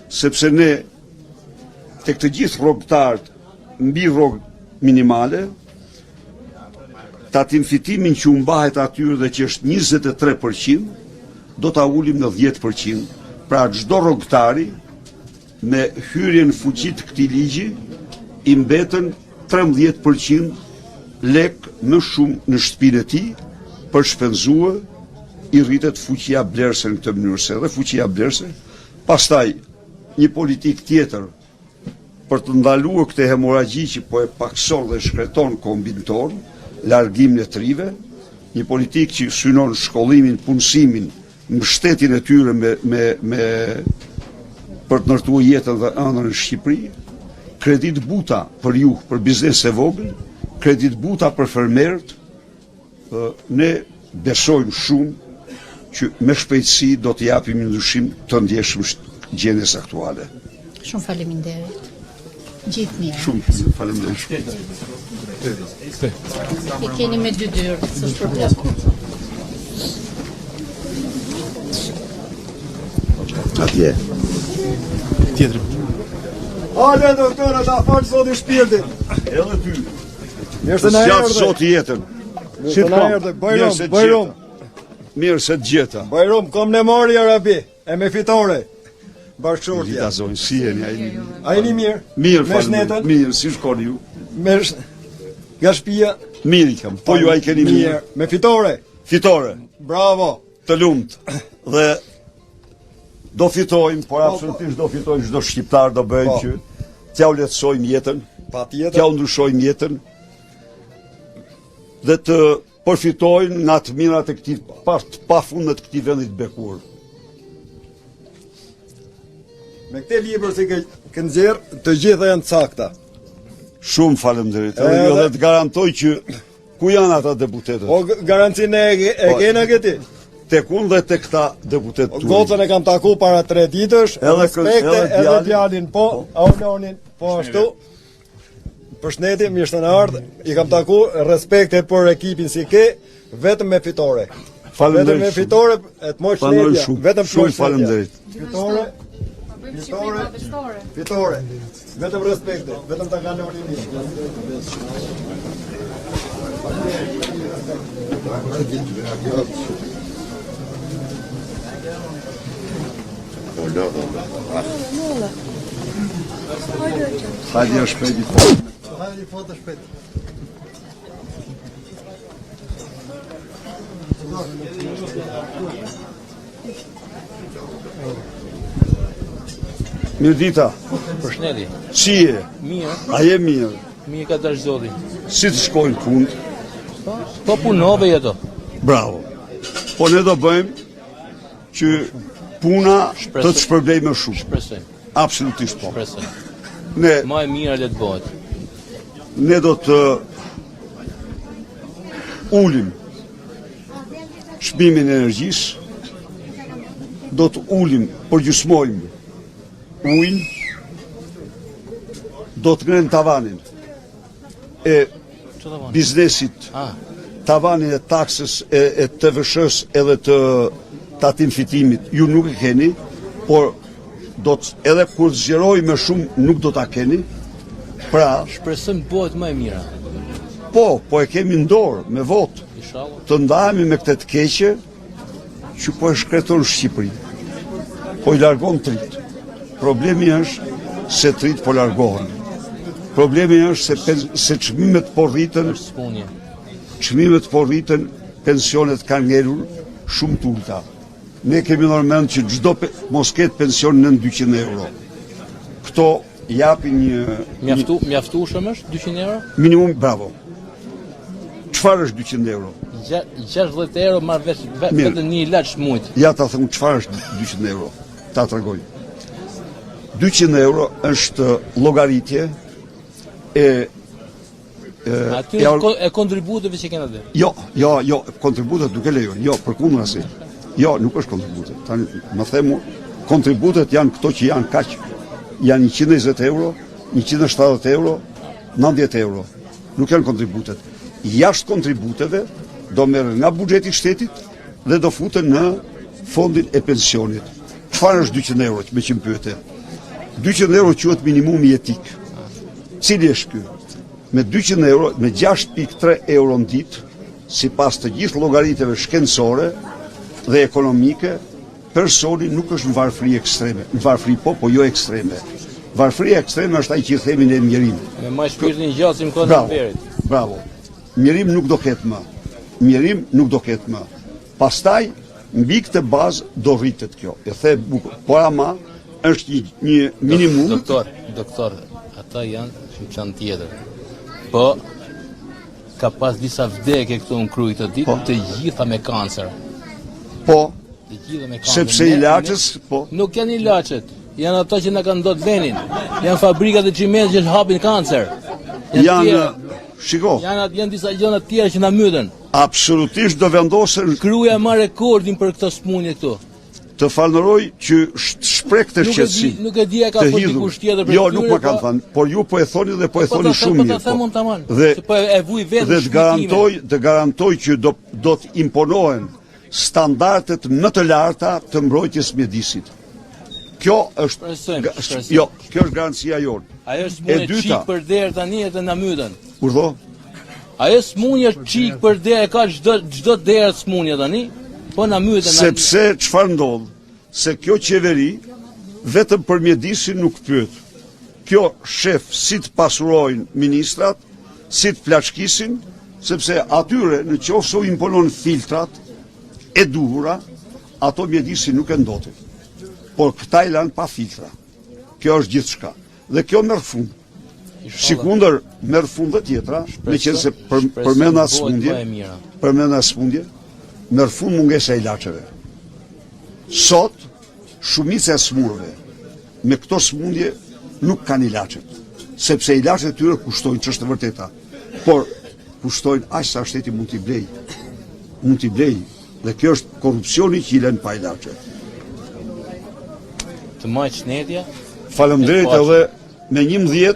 Sepse ne tek të gjithë rrogtarët mbi rrogë minimale, tatim fitimin që mbahet atyre dhe që është 23%, do ta ulim në 10%. Pra çdo rrogtari me hyrjen fuqit këtij ligji i mbetën 13% lek më shumë në shtëpinë e tij për shpenzuar, i rritet fuqia blerëse në këtë mënyrë, se edhe fuqia blerëse, pastaj një politik tjetër për të ndaluar këtë hemoragji që po e pakson dhe shkreton kombin ton, largimin e trive, një politik që synon shkollimin, punësimin, mbështetjen e tyre për të ndërtuar jetën dhe ëndrrën në Shqipëri, kredit buta për ju, për biznes e vogël, kredit buta për fermerët, ne besojmë shumë që me shpejtësi do të japim një ndryshim të ndjeshëm gjendjes aktuale. Shumë faleminderit. Gjithë mirë. Shumë faleminderit. I keni me 2 dyrë, s'është problem. Atje. Tjetër. Ale, doktore, ta falë zoti shpirtin. Edhe ty. Mirë se na erdhe. Zoti jetën. Mirë se na erdhe. Bajrom. Mirë se të gjeta. Bajrom, kom në mori Arabi, e me fitore. Bashkëshortja. Gjitha zonë, si jeni, a jeni? A jeni mirë? Mirë, falem. Mirë, si shkoni ju? Mirë, nga shtëpia. Mirë i kam, po ju a i keni mirë? Me fitore. Fitore. Bravo. Të lumt. Dhe do fitojmë, por absolutisht do fitojmë, çdo shqiptar do bëjmë që t'ja u lehtësojmë jetën, t'ja u ndryshojmë jetën, dhe të përfitojnë nga të mirat e këtij pafundit të këtij vendi të bekuar. Me këtë libër si ke nxjerr, të gjitha janë sakta. Shumë faleminderit. Edhe ju dhe të garantoj që ku janë ata deputetët. O garancinë e kena këti? Tek unë dhe tek këta deputet tuaj. Gocën e kam taku para 3 ditësh, respekte edhe djalin po, Aulonin po ashtu. Përshëndetje, mirë se na ardh. I kam taku respekte për ekipin si ke, vetëm me fitore. Vetëm me fitore e të mos shëndetja. Vetëm shumë faleminderit. Fitore. Fitore. Vetëm respekte, vetëm ta kaloni mirë. Hajde shpejt i foto. Hajde foto shpejt. Mirë dita. Përshëndetje. Si je? Mirë. A je mirë? Mirë ka dash zoti. Si të shkojnë punë? Po punove jeto. Bravo. Po ne do bëjmë që puna të të shpërblej më shumë. Shpresoj. Absolutisht po. Shpresoj. Ne më e mira le të bëhet. Ne do të ulim çmimin e energjisë, do të ulim, përgjysmojmë ujin, do të ngrenë tavanin e biznesit, tavanin e taksës e TVSH-s edhe të tatim fitimit, ju nuk e keni, por do të edhe kur zgjeroj me shumë nuk do ta keni. Pra, shpresojmë bëhet më e mira. Po e kemi në dorë me votë. Inshallah. Të ndahemi me këtë të keqe që po e shkreton Shqipërinë. Po i largon trit. Problemi është se trit po largohen. Problemi është se çmimet po rriten. Çmimet po rriten, pensionet kanë ngelur shumë të ulta. Ne kemi normal që çdo mos ketë pension në 200 euro. Këto japin një mjaftueshëm është 200 euro? Minimum, bravo. Çfarë është 200 euro? 60 euro marr vesh vetëm një ilaç muajt. Ja ta them çfarë është 200 euro. Ta tregoj. 200 euro është llogaritje Aty e kontributeve që kena dhe. Jo, kontributet duke lejon. Jo, përkundrazi. Jo, nuk është kontributet. Tani më themu, kontributet janë këto që janë kaq. Janë 120 euro, 170 euro, 90 euro. Nuk janë kontributet. Jashtë kontributeve do merren nga buxheti i shtetit dhe do futen në fondin e pensionit. Çfarë është 200 euro me që më pyete? 200 euro quhet minimumi jetik. Cili është ky? Me 200 euro, me 6.3 euro në ditë, sipas të gjithë llogariteve shkencore dhe ekonomike, personi nuk është në varfëri ekstreme. Në varfëri po jo ekstreme. Varfëria ekstreme është ai që i themi ne mjerim. Me më shpirtin gjatë si më kohën e verit. Bravo. Mjerim nuk do ketë më. Mjerim nuk do ketë më. Pastaj mbi këtë bazë do rritet kjo. E the bukur. Po ama është një minimum. Doktor, ata janë shqiptar tjetër. Po ka pas disa vdekje këtu në Krujë të ditë, të gjitha me kancer. Po. Të gjitha me kancer. Sepse ilaçës, po. Nuk janë ilaçet. Janë ato që na kanë ndot venin. Janë fabrikat e çimentit që hapin kancer. Shiko. Janë disa gjëra të tjera që na myten. Absolutisht do vendosen. Kruja marr rekordin për këtë smundje këtu. Të falënderoj që shpreh këtë shqetësi. Nuk e di ka po dikush tjetër për Jo, nuk më kanë thënë, por ju po e thoni dhe po e thoni shumë mirë. Dhe të garantoj që do të imponohen standardet më të larta të mbrojtjes mjedisit. Kjo është garancia jonë. Ajo smundje çik për derë tani edhe na myten. Urdhë? Ajo smundje çik për derë ka çdo derë smundje tani. Po na myten. Sepse çfarë ndodh? Se kjo qeveri vetëm për mjedisin nuk pyet. Kjo shef si të pasurojnë ministrat, si të plaçkisin, sepse atyre në qoftë se u imponon filtrat e duhura, ato mjedisin nuk e ndotin. Por këta i lanë pa filtra. Kjo është gjithçka. Dhe kjo merr fund. Sikundër merr fund dhe tjetra, meqense përmenda smundje, merr fund mungesa e ilaçeve. Sot shumica e smurëve me këto smundje nuk kanë ilaçet, sepse ilaçet tyre kushtojnë, ç'është e vërteta, por kushtojnë aq sa shteti mund t'i blej. Mund t'i blej. Dhe kjo është korrupsioni që i lën pa ilaçe. Të maj çnedja. Faleminderit edhe me 11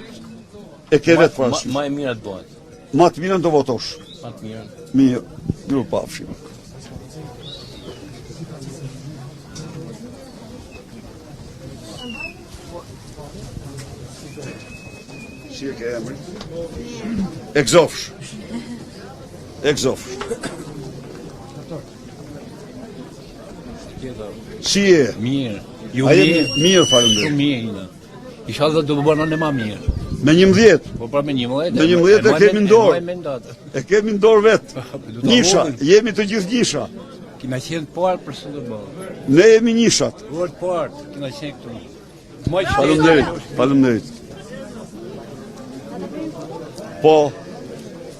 e ke vetë parasysh. Ma e mira të bëhet. Ma të mirën do votosh. Ma të mirën. Mirë, ju pafshim. Si e ke emrin? Egzofsh. Si e? Mirë. Mirë, faleminderit. Shumë mirë. Inshallah do të bëna në më mirë. Me 11. Po pra me 11. Me 11 e kemi në dorë. E kemi në dorë vetë. Nisha, jemi të gjithë nisha. Kina qenë parë për së të bërë. Ne jemi nishat. Vërë parë, kina qenë këtu. Faleminderit. Po,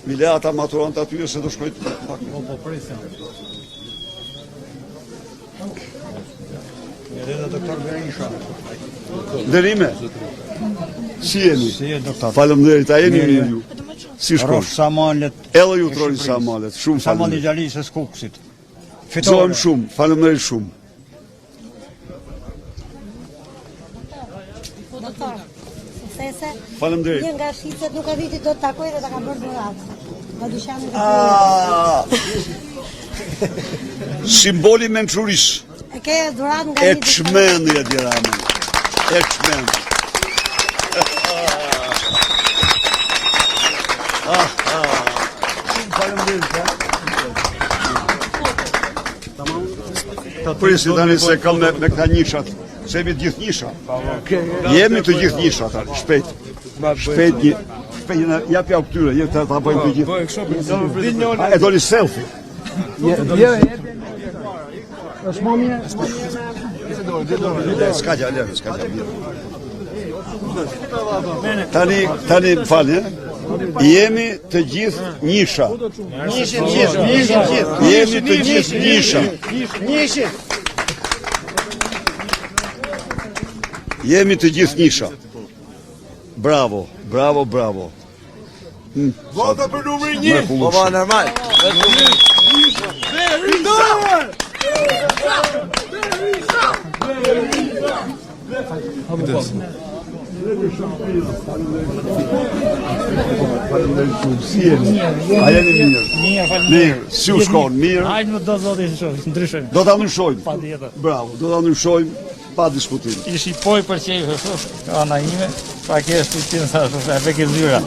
mile ata maturant atyre se do shkojtë pak. Po, presim. Nderime. Si jeni? Faleminderit, a jeni mirë ju? Si shkon? Rosh Samalet. Edhe ju troni Samalet, shumë faleminderit. Samali Gjalisës Kukësit. Fitohem shumë, faleminderit shumë. Faleminderit. Një nga shqiptet nuk e viti do të takoj dhe ta ka bërë dhuratë. Nga dyshani Simboli mençurisë. e ke dhuratë nga E çmendje Dirama. E çmend. Prisi tani se kam me këta njishat, se jemi të gjithë njisha. Jemi të gjithë njisha tani, shpejt. Shpejt një, japja u këtyre, jetë të apojnë të gjithë. E do një selfie. është më mirë. S'ka gjallë, Tani më falni, jemi të gjithë njisha. Jemi të gjithë njisha. Jemi të gjithë njësha. Bravo, bravo, bravo. Vota për numrin 1. Po va normal. A jeni mirë? Mirë, si u shkon, mirë? Hajde më do zoti ndryshojmë. Do ta ndryshojmë. Patjetër. Bravo, do ta ndryshojmë pa diskutim. Ishi poj për qejf kështu, ana ime, pa ke shtutin sa e vekë zyra.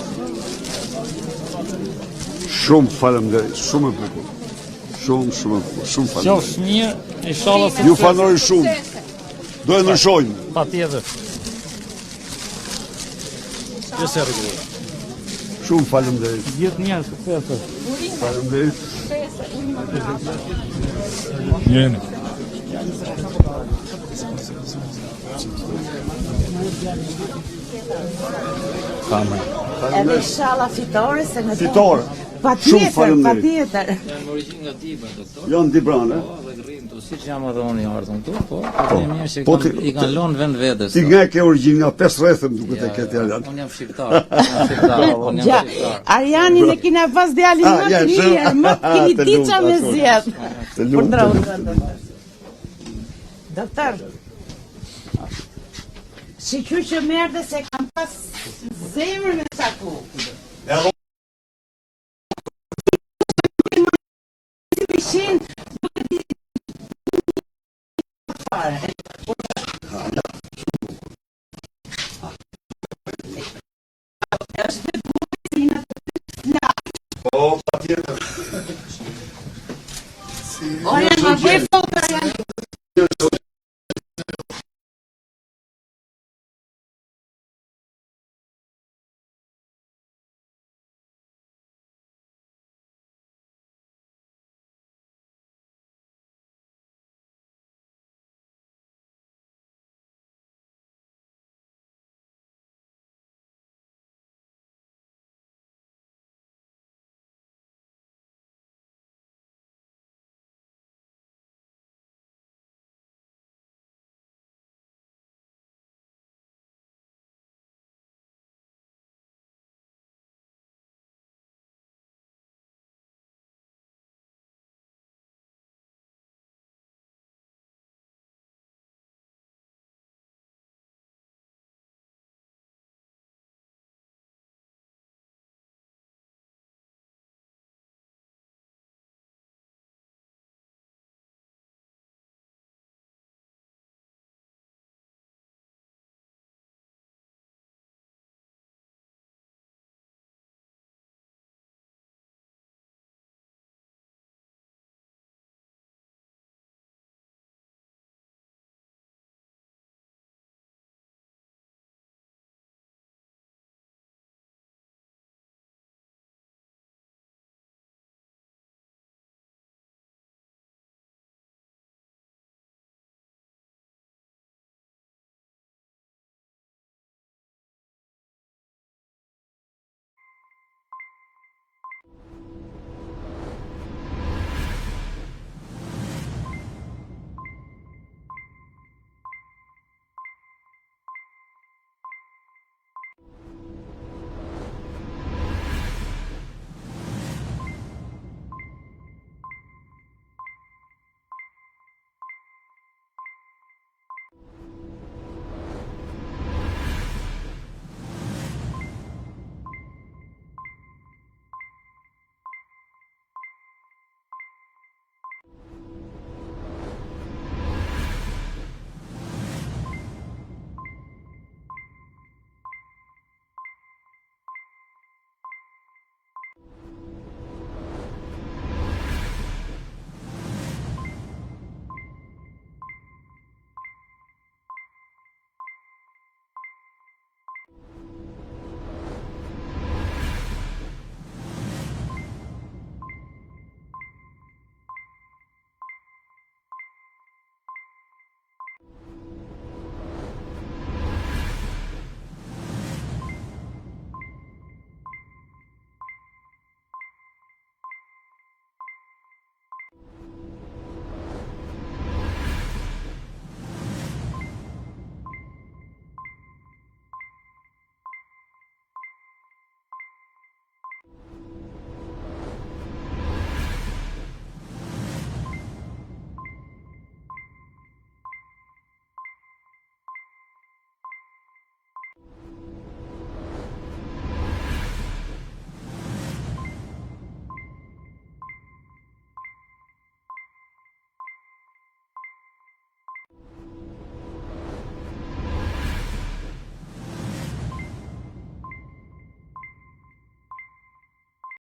Shumë faleminderit, shumë e bukur. Shumë faleminderit. Qofsh mirë, inshallah sukses. Ju falenderoj shumë. Do e ndryshojmë. Patjetër. Shumë faleminderit. Gjithë mirë, sukses. Faleminderit. Jeni. Edhe inshallah fitore se në Fitore. Shumë faleminderit. Patjetër. Janë Dibran, Siç jam edhe unë i ardhur këtu, po mirë që i kanë lënë vend vetes. Ti nga ke origjinë nga 5 rrethëm duket e ke italian. Unë jam shqiptar. Arianin e kina pas djalin më të mirë, më keni diça me zjedh. Për drejtën. Doktor. Sikur që merdhe se kam pas zemrën e saku. Po, patjetër. Ora, ma bëj